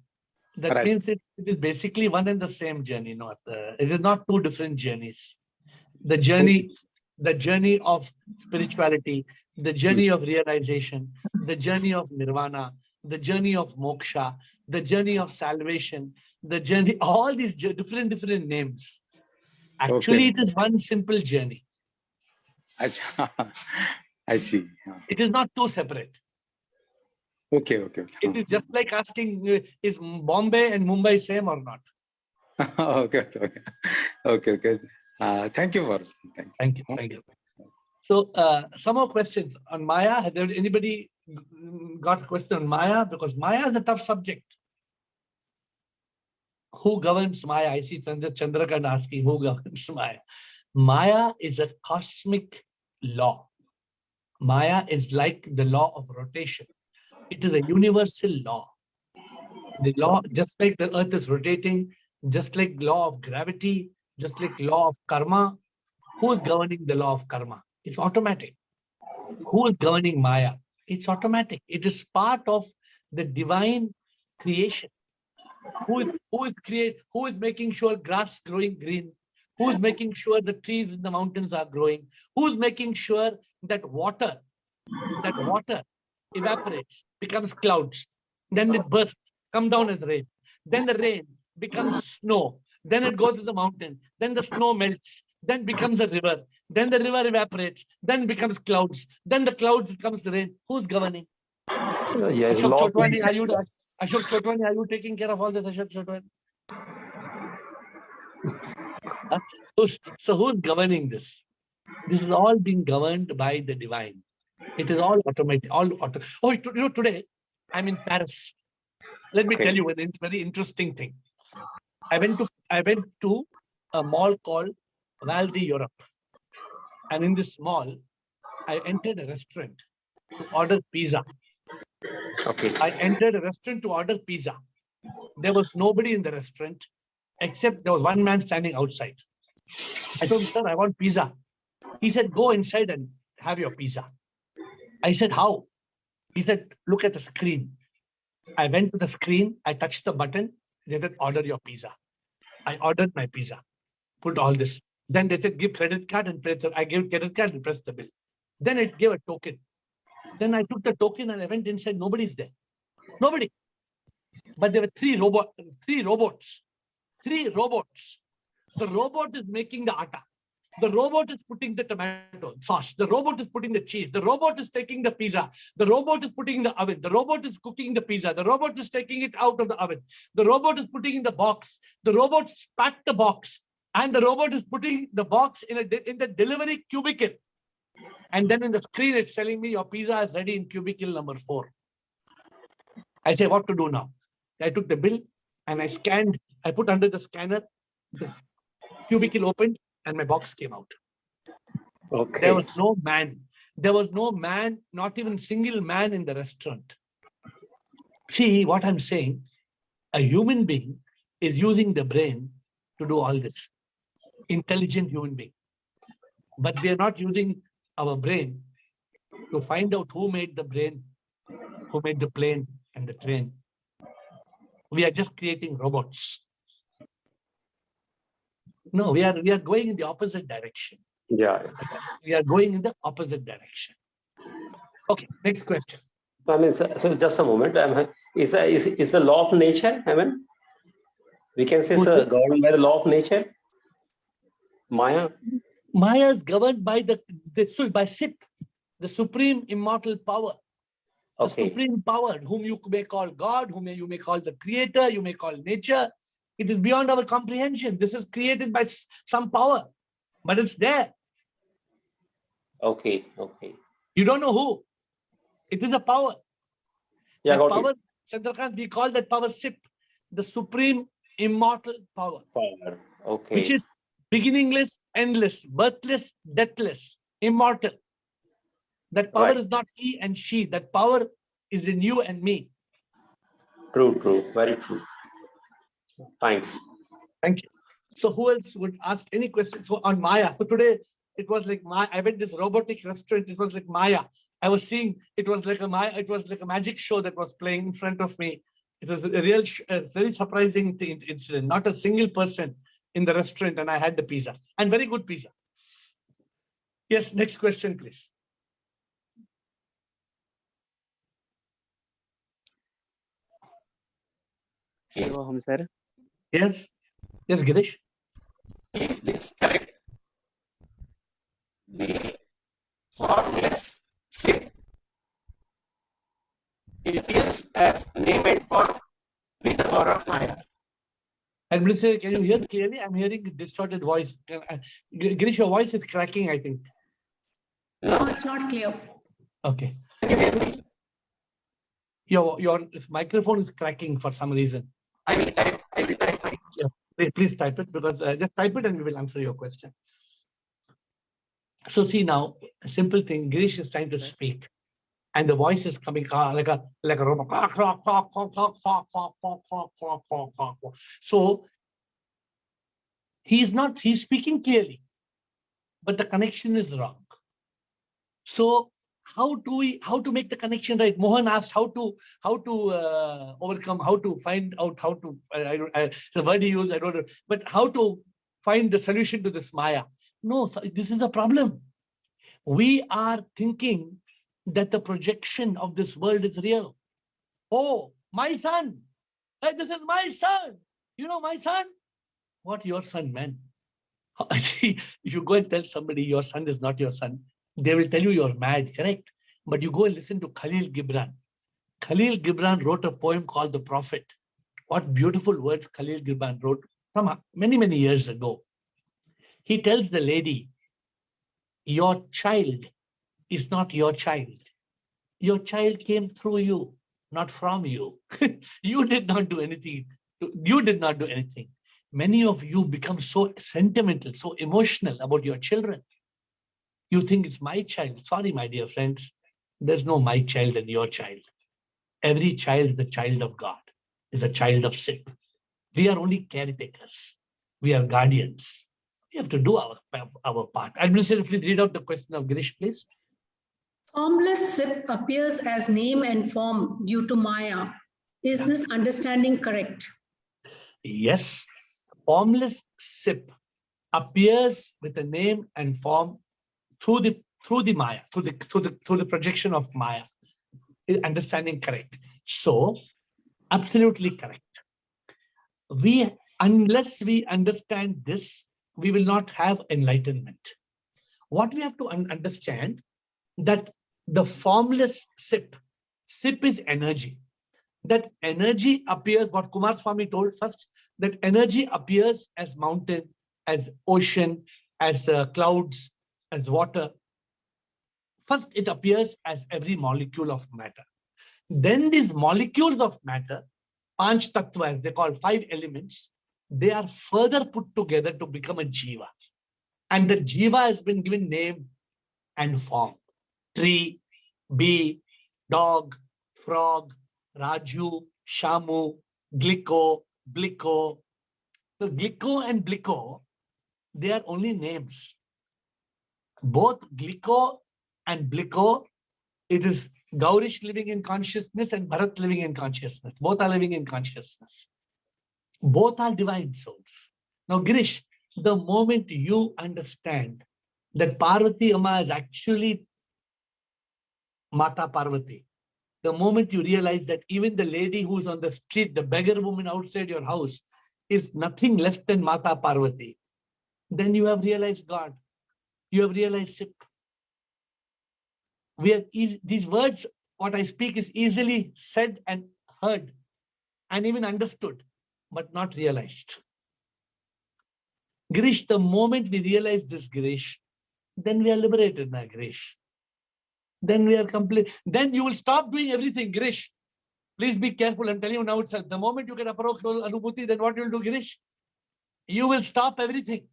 S1: That means it is basically one and the same journey. It is not two different journeys. The journey the journey of spirituality, the journey of realization, the journey of nirvana, the journey of moksha, the journey of salvation, the journey, all these different names. Actually, it is one simple journey.
S5: I see.
S1: It is not two separate.
S5: Okay.
S1: It is just like asking, is Bombay and Mumbai same or not?
S5: Okay. Thank you for
S1: Thank you. So, some more questions on Maya. Has anybody got a question on Maya? Because Maya is a tough subject. Who governs Maya? I see Chandrakant asking who governs Maya. Maya is a cosmic law. Maya is like the law of rotation. It is a universal law. The law, just like the earth is rotating, just like law of gravity, just like law of karma. Who is governing the law of karma? It's automatic. Who is governing Maya? It's automatic. It is part of the divine creation. Who is making sure grass growing green? Who is making sure the trees in the mountains are growing? Who is making sure that water evaporates, becomes clouds, then it bursts, come down as rain. Then the rain becomes snow. Then it goes to the mountain. Then the snow melts. Then becomes a river. Then the river evaporates. Then becomes clouds. Then the clouds becomes rain. Who's governing? Ashok Chotwani, are you taking care of all this, Ashok Chotwani? So who's governing this? This is all being governed by the divine. It is all automated, all auto. Oh, today I'm in Paris. Let me tell you a very interesting thing. I went to a mall called Val d'Europe, and in this mall, I entered a restaurant to order pizza. I entered a restaurant to order pizza. There was nobody in the restaurant except there was one man standing outside. I told him, sir, I want pizza. He said, go inside and have your pizza. I said, how? He said, look at the screen. I went to the screen. I touched the button. They said, order your pizza. I ordered my pizza. Put all this. Then they said, give credit card and press. I gave credit card and pressed the bill. Then it gave a token. Then I took the token and I went inside. Nobody's there. Nobody. But there were three robots. The robot is making the atta. The robot is putting the tomato sauce. The robot is putting the cheese. The robot is taking the pizza. The robot is putting in the oven. The robot is cooking the pizza. The robot is taking it out of the oven. The robot is putting in the box. The robot packed the box. And the robot is putting the box in the delivery cubicle. And then in the screen, it's telling me your pizza is ready in cubicle number 4. I say, what to do now? I took the bill and I scanned. I put under the scanner. The cubicle opened. And my box came out. There was no man. There was no man, not even single man in the restaurant. See what I'm saying? A human being is using the brain to do all this. Intelligent human being. But we are not using our brain to find out who made the brain, who made the plane and the train. We are just creating robots. No, we are going in the opposite direction.
S6: Yeah.
S1: We are going in the opposite direction. Okay, next question.
S6: I mean, so just a moment. Is the law of nature? I mean, we can say, sir, governed by the law of nature. Maya.
S1: Maya is governed by by SIP, the supreme immortal power. The supreme power, whom you may call God, whom you may call the creator, you may call nature. It is beyond our comprehension. This is created by some power, but it's there.
S6: Okay.
S1: You don't know who. It is a power.
S6: Yeah,
S1: that power, Chandrakant, we call that power SIP, the supreme immortal power.
S6: Okay.
S1: Which is beginningless, endless, birthless, deathless, immortal. That power is not he and she. That power is in you and me.
S6: True. Very true. Thanks.
S1: Thank you. So who else would ask any questions on Maya? So today it was like I went to this robotic restaurant. It was like Maya. I was seeing it was like a magic show that was playing in front of me. It was a very surprising incident. Not a single person in the restaurant, and I had the pizza and very good pizza. Yes, next question, please.
S7: Home, sir.
S1: Yes. Yes, Girish.
S8: Is this correct? The formless SIP appears as name and form with the power of Maya.
S1: Administrator, can you hear clearly? I'm hearing a distorted voice. Girish, your voice is cracking, I think.
S9: No, it's not clear.
S1: Okay.
S8: Can you hear me?
S1: Your microphone is cracking for some reason.
S8: I will type.
S1: Yeah. Please type it, because just type it and we will answer your question. So see now, a simple thing, Girish is trying to speak, and the voice is coming like a robot. So he's speaking clearly, but the connection is wrong. So how to make the connection right? Mohan asked how to overcome, how to find out, how to the word he used, I don't know, but how to find the solution to this Maya. No, this is a problem. We are thinking that the projection of this world is real. Oh, my son. Hey, this is my son. You know my son? What your son, man? See, if you go and tell somebody your son is not your son, they will tell you you're mad, correct? But you go and listen to Khalil Gibran. Khalil Gibran wrote a poem called The Prophet. What beautiful words Khalil Gibran wrote many, many years ago. He tells the lady, your child is not your child. Your child came through you, not from you. You did not do anything. You did not do anything. Many of you become so sentimental, so emotional about your children. You think it's my child. Sorry, my dear friends. There's no my child and your child. Every child is the child of God, is a child of SIP. We are only caretakers. We are guardians. We have to do our part. Administrator, please read out the question of Girish, please.
S9: Formless SIP appears as name and form due to Maya. Is this understanding correct?
S1: Yes. Formless SIP appears with a name and form through the Maya, through the projection of Maya. Is understanding correct? So, absolutely correct. Unless we understand this, we will not have enlightenment. What we have to understand that the formless SIP is energy. That energy appears, what Kumar Swami told first, that energy appears as mountain, as ocean, as clouds, as water. First, it appears as every molecule of matter. Then these molecules of matter, Panch Tattva, they call 5 elements, they are further put together to become a Jiva. And the Jiva has been given name and form. Tree, bee, dog, frog, Raju, Shamu, Glicko, Blicko. So Glicko and Blicko, they are only names. Both Glicko and Blicko, it is Gaurish living in consciousness and Bharat living in consciousness. Both are living in consciousness. Both are divine souls. Now, Girish, the moment you understand that Parvati Amma is actually Mata Parvati, the moment you realize that even the lady who's on the street, the beggar woman outside your house, is nothing less than Mata Parvati, then you have realized God. You have realized SIP. These words, what I speak is easily said and heard and even understood, but not realized. Girish, the moment we realize this, Girish, then we are liberated now, Girish. Then we are complete. Then you will stop doing everything, Girish. Please be careful. I'm telling you now itself. The moment you get aparoksh anubhuti, then what you will do, Girish? You will stop everything.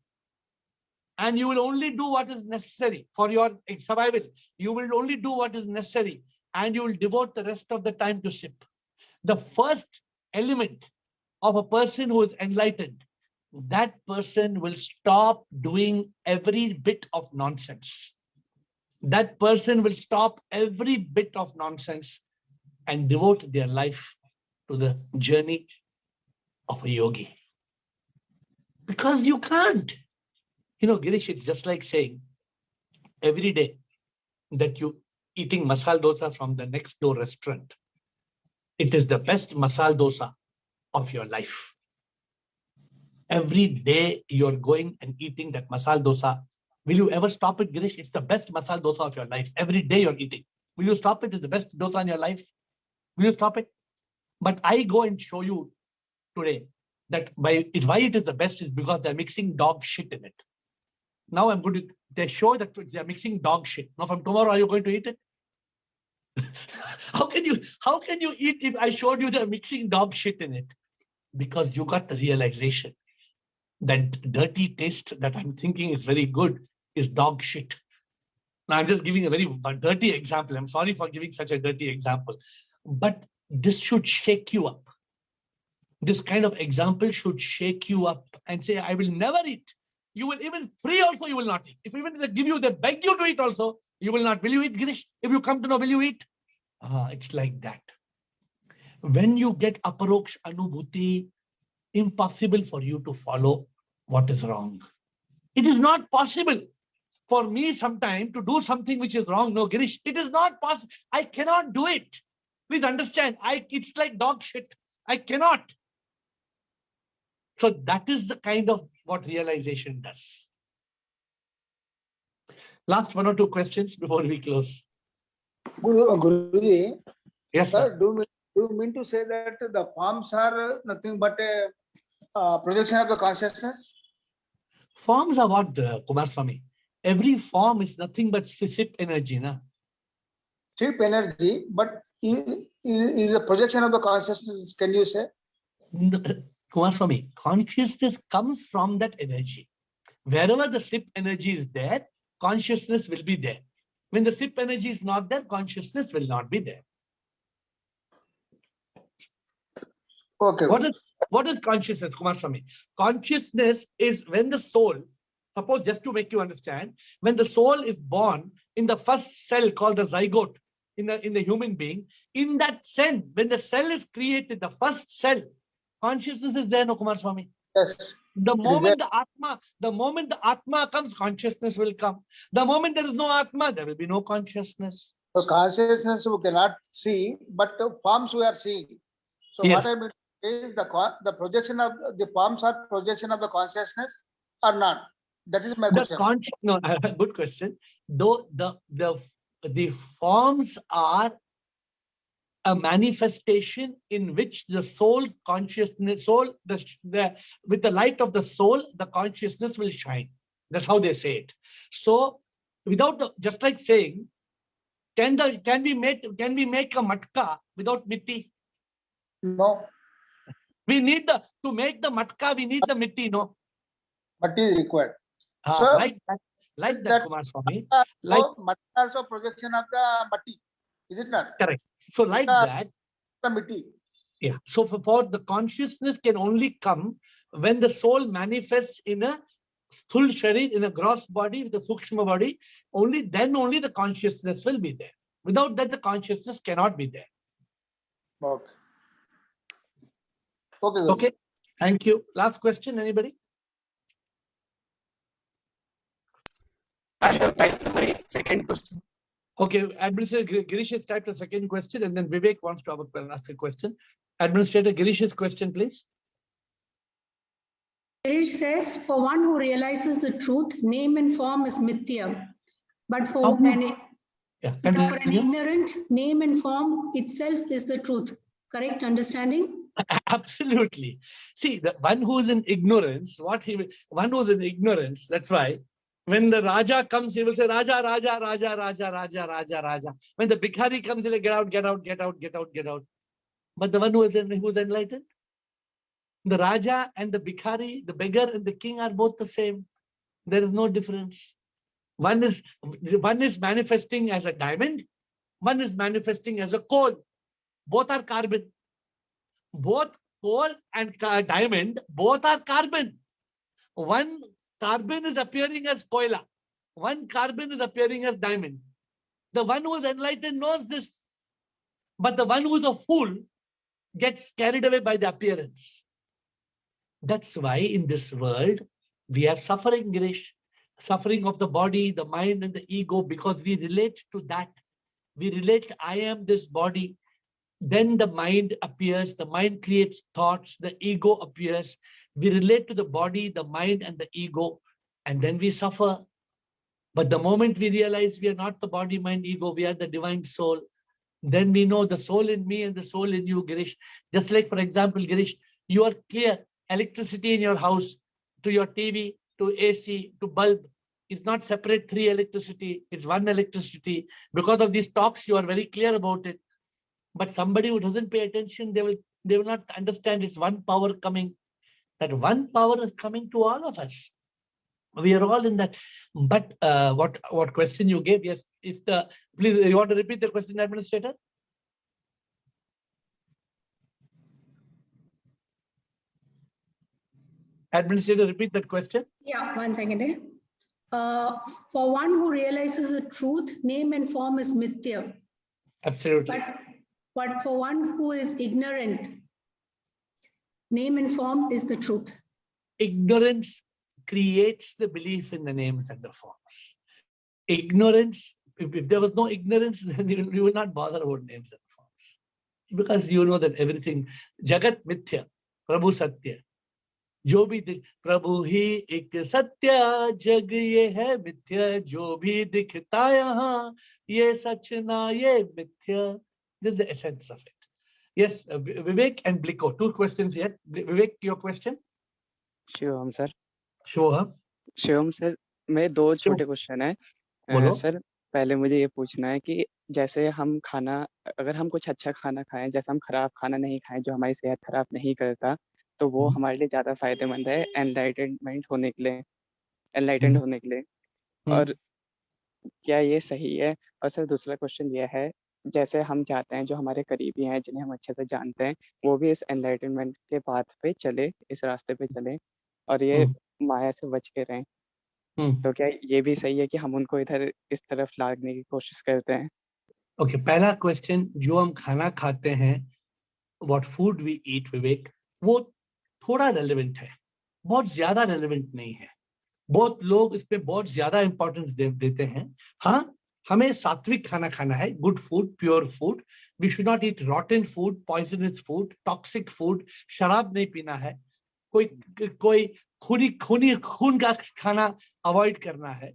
S1: And you will only do what is necessary for your survival. You will only do what is necessary. And you will devote the rest of the time to SIP. The first element of a person who is enlightened, that person will stop doing every bit of nonsense. That person will stop every bit of nonsense and devote their life to the journey of a yogi. Because you can't. You know, Girish, it's just like saying, every day that you eating masala dosa from the next door restaurant, it is the best masala dosa of your life. Every day you're going and eating that masala dosa. Will you ever stop it, Girish? It's the best masala dosa of your life. Every day you're eating. Will you stop it? It's the best dosa in your life. Will you stop it? But I go and show you today that why it is the best is because they're mixing dog shit in it. Now I'm going to they show that they're mixing dog shit. Now from tomorrow, are you going to eat it? How can you eat if I showed you they're mixing dog shit in it? Because you got the realization that dirty taste that I'm thinking is very good is dog shit. Now I'm just giving a very dirty example. I'm sorry for giving such a dirty example, but this should shake you up. This kind of example should shake you up and say, I will never eat. You will even free also, you will not eat. If even they give you, they beg you to eat also, you will not. Will you eat, Girish? If you come to know, will you eat? It's like that. When you get aparoksh anubhuti, impossible for you to follow what is wrong. It is not possible for me sometime to do something which is wrong. No, Girish, it is not possible. I cannot do it. Please understand, it's like dog shit. I cannot. So that is the kind of what realization does. Last one or two questions before we close.
S3: Guruji,
S1: Yes, sir.
S3: do you mean to say that the forms are nothing but a projection of the consciousness?
S1: Forms are what, Kumar Swami? Every form is nothing but SIP energy, na?
S3: SIP energy, but is a projection of the consciousness, can you say?
S1: Kumar Swami, consciousness comes from that energy. Wherever the SIP energy is there, consciousness will be there. When the SIP energy is not there, consciousness will not be there.
S3: Okay.
S1: What is consciousness, Kumar Swami? Consciousness is when the soul, suppose just to make you understand, when the soul is born in the first cell called the zygote in the human being, in that cell, when the cell is created, the first cell, consciousness is there, no, Kumar Swami?
S3: Yes.
S1: The moment the Atma comes, consciousness will come. The moment there is no Atma, there will be no consciousness.
S3: So consciousness we cannot see, but forms we are seeing. So
S1: yes.
S3: What I mean is the projection of the forms are projection of the consciousness or not? That is my question.
S1: No, good question. Though the forms are a manifestation in which the soul's consciousness, with the light of the soul, the consciousness will shine. That's how they say it. So, just like saying, can we make a matka without mitti?
S3: No.
S1: We need to make the matka, we need the mitti, no?
S3: Matti is required.
S1: So, like that, Kumar Swami.
S3: Matti also projection of the matti, is it not?
S1: Correct. So like that,
S3: the miti.
S1: Yeah. So for the consciousness can only come when the soul manifests in a sthul sharir, in a gross body with a sukshma body. Only then the consciousness will be there. Without that, the consciousness cannot be there.
S3: Okay.
S1: Okay. Thank you. Last question, anybody?
S8: I have typed my second question.
S1: Okay, Administrator Girish has typed a second question, and then Vivek wants to ask a question. Administrator Girish's question, please.
S9: Girish says, for one who realizes the truth, name and form is mithya. But for an ignorant, name and form itself is the truth. Correct understanding?
S1: Absolutely. See, the one who is in ignorance, that's why when the Raja comes, he will say, Raja, Raja, Raja, Raja, Raja, Raja, Raja. When the Bhikhari comes, he'll say, get out, get out, get out, get out, get out. But the one who is enlightened, the Raja and the Bhikhari, the beggar and the king are both the same. There is no difference. One is manifesting as a diamond, one is manifesting as a coal. Both are carbon. Both coal and diamond, both are carbon. One carbon is appearing as koila. One carbon is appearing as diamond. The one who is enlightened knows this. But the one who is a fool gets carried away by the appearance. That's why in this world, we have suffering, Girish. suffering of the body, the mind, and the ego, because we relate to that. We relate, I am this body. Then the mind appears, the mind creates thoughts, the ego appears. We relate to the body, the mind, and the ego, and then we suffer. But the moment we realize we are not the body, mind, ego, we are the divine soul, then we know the soul in me and the soul in you, Girish. Just like, for example, Girish, you are clear, electricity in your house, to your TV, to AC, to bulb, it's not separate three electricity, it's one electricity. Because of these talks, you are very clear about it. But somebody who doesn't pay attention, they will not understand it's one power coming. That one power is coming to all of us. We are all in that. But what question you gave? Yes, please, you want to repeat the question, Administrator? Administrator, repeat that question.
S9: Yeah, 1 second. For one who realizes the truth, name and form is mithya.
S1: Absolutely.
S9: But for one who is ignorant, name and form is the truth.
S1: Ignorance creates the belief in the names and the forms. Ignorance, if there was no ignorance, then you would not bother about names and forms. Because you know that everything, Jagat Mithya, Prabhu Satya. जो भी प्रभु ही एक सत्य जग ये है मिथ्या जो भी दिखता यहाँ ये सच ना ये मिथ्या. This is the essence of it. Yes, Vivek and Bliko, two questions here. Vivek, your question.
S7: Shivam sir.
S1: Shivam
S7: sir, मैं दो छोटे क्वेश्चन है. सर, पहले मुझे ये पूछना है कि जैसे हम खाना, अगर हम कुछ अच्छा खाना खाएं, जैसे हम खराब खाना नहीं खाएं जो हमारी सेहत खराब नहीं करता, तो वो हमारे लिए ज्यादा फायदेमंद है एनलाइटेंड होने के लिए. और क्या ये सही है? और सर दूसरा क्वेश्चन ये है, जैसे हम चाहते हैं जो हमारे करीबी हैं जिन्हें हम अच्छे से जानते हैं वो भी इस एनलाइटनमेंट के पाथ पे चले, इस रास्ते पे चले और ये माया से बच के रहें, तो क्या ये भी सही है कि हम उनको इधर इस तरफ लाने की कोशिश करते हैं?
S1: ओके, पहला क्वेश्चन, जो हम खाना खाते हैं, व्हाट फूड वी ईट, विवेक, वो थोड़ा रेलेवेंट है, बहुत ज्यादा रेलेवेंट नहीं है. बहुत लोग इस पे बहुत ज्यादा इंपॉर्टेंस देते हैं. हाँ, हमें सात्विक खाना खाना है, good food, pure food. We should not eat rotten food, poisonous food, toxic food. शराब नहीं पीना है, कोई खून का खाना अवॉइड करना है.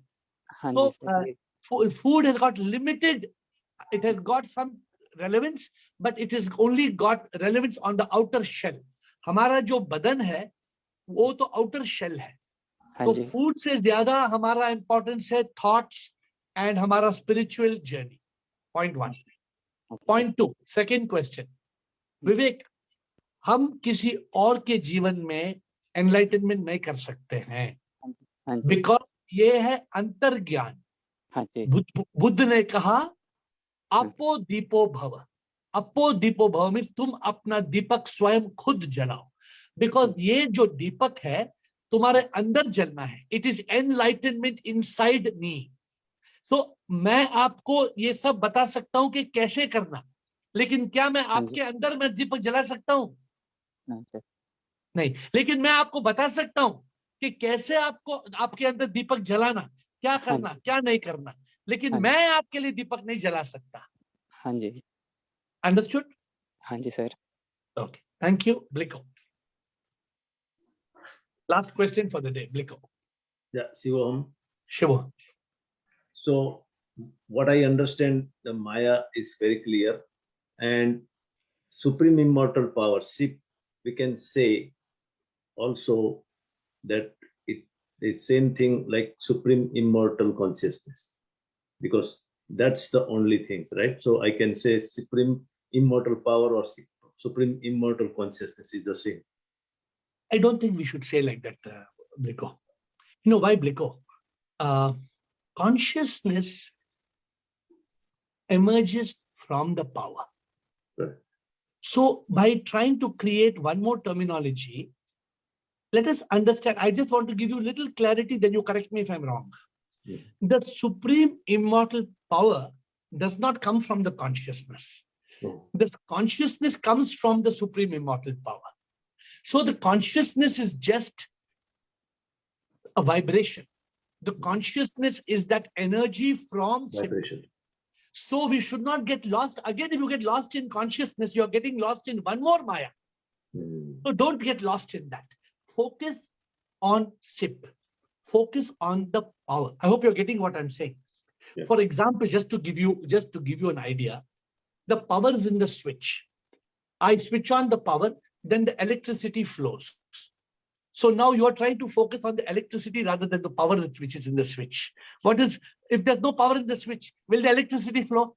S1: तो food has got limited, it has got some relevance, but it has only got relevance on the outer shell. हमारा जो बदन है वो तो outer shell है. तो फूड से ज्यादा हमारा इंपॉर्टेंस है थॉट्स एंड हमारा spiritual journey. Point 1. Point 2, second question, Vivek, हम किसी और के जीवन में एनलाइटनमेंट नहीं कर सकते हैं, बिकॉज ये है अंतर ज्ञान. बुद्ध ने कहा अपो दीपो भव. अपो दीपो भव मीन्स तुम अपना दीपक स्वयं खुद जलाओ, बिकॉज ये जो दीपक है तुम्हारे अंदर जलना है. It is enlightenment inside me. So मैं आपको ये सब बता सकता हूं कि कैसे करना, लेकिन क्या मैं आपके अंदर में दीपक जला सकता हूं? नहीं. लेकिन मैं आपको बता सकता हूं कि कैसे आपको आपके अंदर दीपक जलाना, क्या करना, क्या नहीं करना, लेकिन मैं आपके लिए दीपक नहीं जला सकता.
S7: हाँ जी.
S1: अंडरस्टूड?
S7: हाँ जी sir.
S1: Okay, thank you. Bliko. Last question for the day, Bliko.
S10: Yeah, Shivam.
S1: Shivam.
S10: So what I understand, the Maya is very clear, and supreme immortal power, we can say also that it is same thing like supreme immortal consciousness, because that's the only things, right? So I can say supreme immortal power or supreme immortal consciousness is the same.
S1: I don't think we should say like that, Bliko. You know why, Bliko? Consciousness emerges from the power.
S10: Right.
S1: So by trying to create one more terminology, let us understand. I just want to give you a little clarity, then you correct me if I'm wrong.
S10: Yeah.
S1: The supreme immortal power does not come from the consciousness.
S10: No.
S1: This consciousness comes from the supreme immortal power. So the consciousness is just a vibration. The consciousness is that energy from SIP.
S10: Vibration.
S1: So we should not get lost. Again, if you get lost in consciousness, you're getting lost in one more Maya. So don't get lost in that. Focus on SIP. Focus on the power. I hope you're getting what I'm saying.
S10: Yeah.
S1: For example, just to give you an idea, the power is in the switch. I switch on the power, then the electricity flows. So now you are trying to focus on the electricity rather than the power which is in the switch. What is, if there's no power in the switch, will the electricity flow?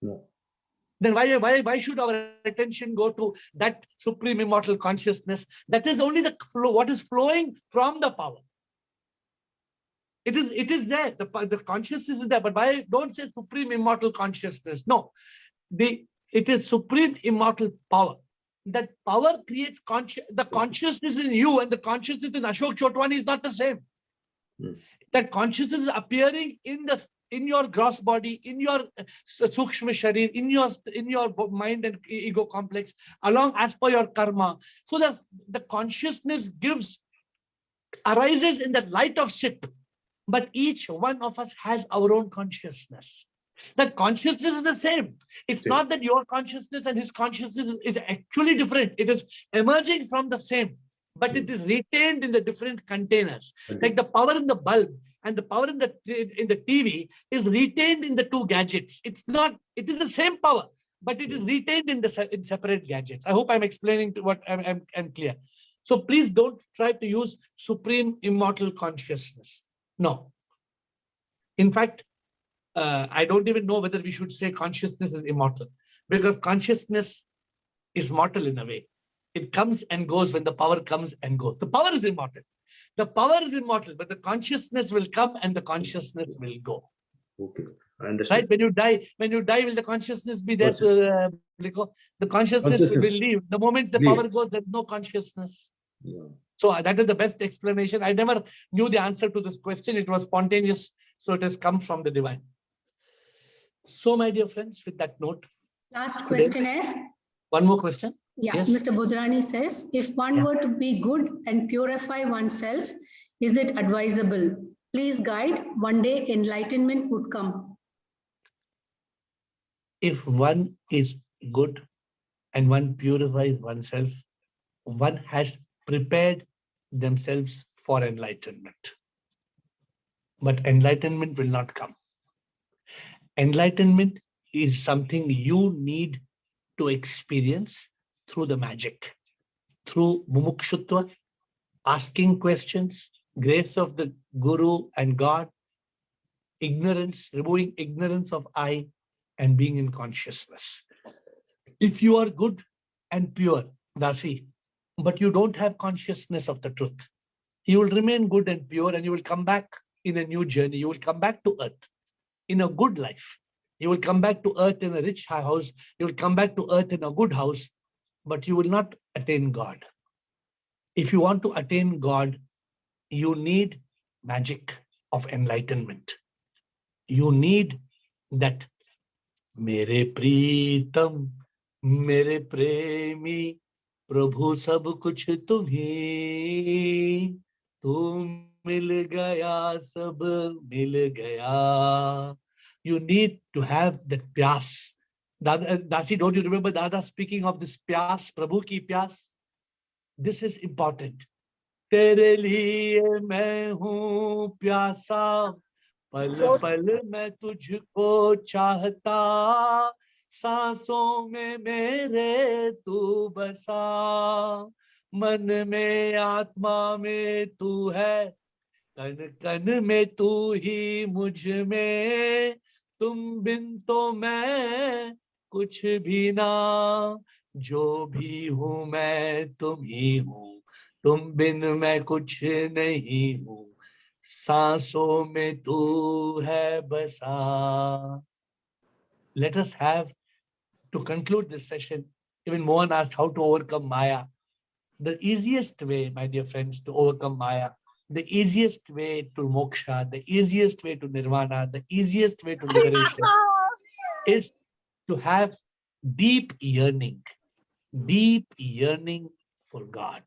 S10: No.
S1: Then why should our attention go to that supreme immortal consciousness? That is only the flow, what is flowing from the power. It is there, the consciousness is there, but why don't say supreme immortal consciousness? No, it is supreme immortal power. That power creates the consciousness in you and the consciousness in Ashok Chotwani is not the same. That consciousness is appearing in your gross body, in your sukshma sharir, in your mind and ego complex, along as per your karma. So that the consciousness arises in the light of SIP. But each one of us has our own consciousness. That consciousness is the same. It's not that your consciousness and his consciousness is actually different. It is emerging from the same, but it is retained in the different containers. Like the power in the bulb and the power in the TV is retained in the two gadgets. It is the same power, but it is retained in separate gadgets. I hope I'm explaining to what I'm clear. So please don't try to use supreme immortal consciousness. No. In fact, I don't even know whether we should say consciousness is immortal, because consciousness is mortal in a way. It comes and goes when the power comes and goes. The power is immortal. The power is immortal, but the consciousness will come and the consciousness will go.
S10: Okay, I understand.
S1: Right? When you die, will the consciousness be there? The consciousness will leave. The moment the power goes, there's no consciousness.
S10: Yeah.
S1: So that is the best explanation. I never knew the answer to this question. It was spontaneous, so it has come from the divine. So, my dear friends, with that note.
S9: Last question, AiR.
S1: One more question?
S9: Yeah,
S1: yes.
S9: Mr. Budrani says, if one were to be good and purify oneself, is it advisable? Please guide, one day enlightenment would come.
S1: If one is good and one purifies oneself, one has prepared themselves for enlightenment. But enlightenment will not come. Enlightenment is something you need to experience through the magic, through mumukshutva, asking questions, grace of the Guru and God, ignorance, removing ignorance of I, and being in consciousness. If you are good and pure, Dasi, but you don't have consciousness of the truth, you will remain good and pure and you will come back in a new journey. You will come back to earth in a good life. You will come back to earth in a rich house. You will come back to earth in a good house, but you will not attain God. If you want to attain God, you need magic of enlightenment. You need that Mere Pritam, Mere Premi, Prabhu Sab Kuch Tumhi, Tu Mil Gaya, Sab Mil Gaya. You need to have that pyas. Dasi, don't you remember Dada speaking of this pyas, Prabhu ki pyas? This is important. Tere liye main hoon pyasa, pal pal main tujhko chahta, सांसों में मेरे तू बसा, मन में आत्मा में तू है, कन कन में तू ही मुझ में, तुम बिन तो मैं कुछ भी ना, जो भी हूँ मैं तुम ही हूँ, तुम बिन मैं कुछ नहीं हूँ, सांसों में तू है बसा. Let us have, to conclude this session, even Mohan asked how to overcome Maya. The easiest way, my dear friends, to overcome Maya, the easiest way to moksha, the easiest way to nirvana, the easiest way to liberation is to have deep yearning for God.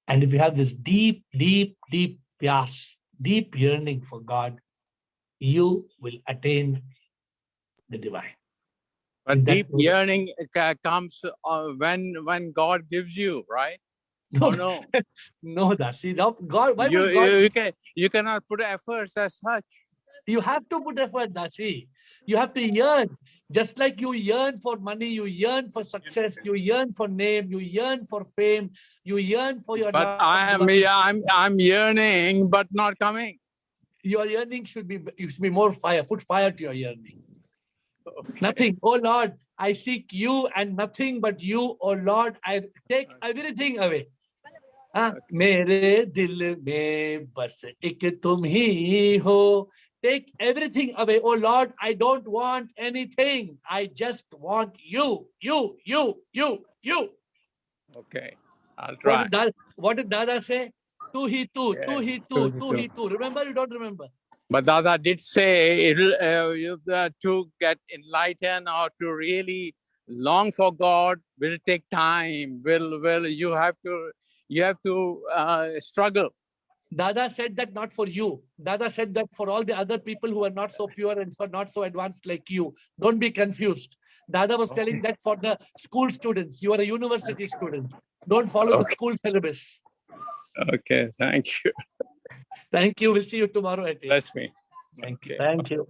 S1: And if you have this deep, deep, deep pyas, deep yearning for God, you will attain the divine.
S11: But deep yearning comes when God gives you, right?
S1: No,
S11: no?
S1: No, Dasi. God, why would God?
S11: You cannot put efforts as such.
S1: You have to put effort, Dasi. You have to yearn. Just like you yearn for money, you yearn for success, you yearn for name, you yearn for fame, you yearn for your.
S11: But I'm yearning, but not coming.
S1: Your yearning should be more fire. Put fire to your yearning.
S11: Okay.
S1: Nothing. Oh Lord, I seek you and nothing but you. Oh Lord, I take everything away. मेरे दिल में बस एक तुम ही हो. Take everything away. Oh Lord, I don't want anything. I just want you.
S11: Okay, I'll try.
S1: What did Dada say? Tu hi tu, tu hi tu, tu hi tu. Remember? You don't remember?
S11: But Dada did say to get enlightened or to really long for God will take time. Will you have to struggle.
S1: Dada said that not for you. Dada said that for all the other people who are not so pure and not so advanced like you. Don't be confused. Dada was telling that for the school students. You are a university student. Don't follow the school syllabus.
S11: Okay, thank you.
S1: Thank you. We'll see you tomorrow at 8.
S11: Bless me.
S1: Thank you. Thank you.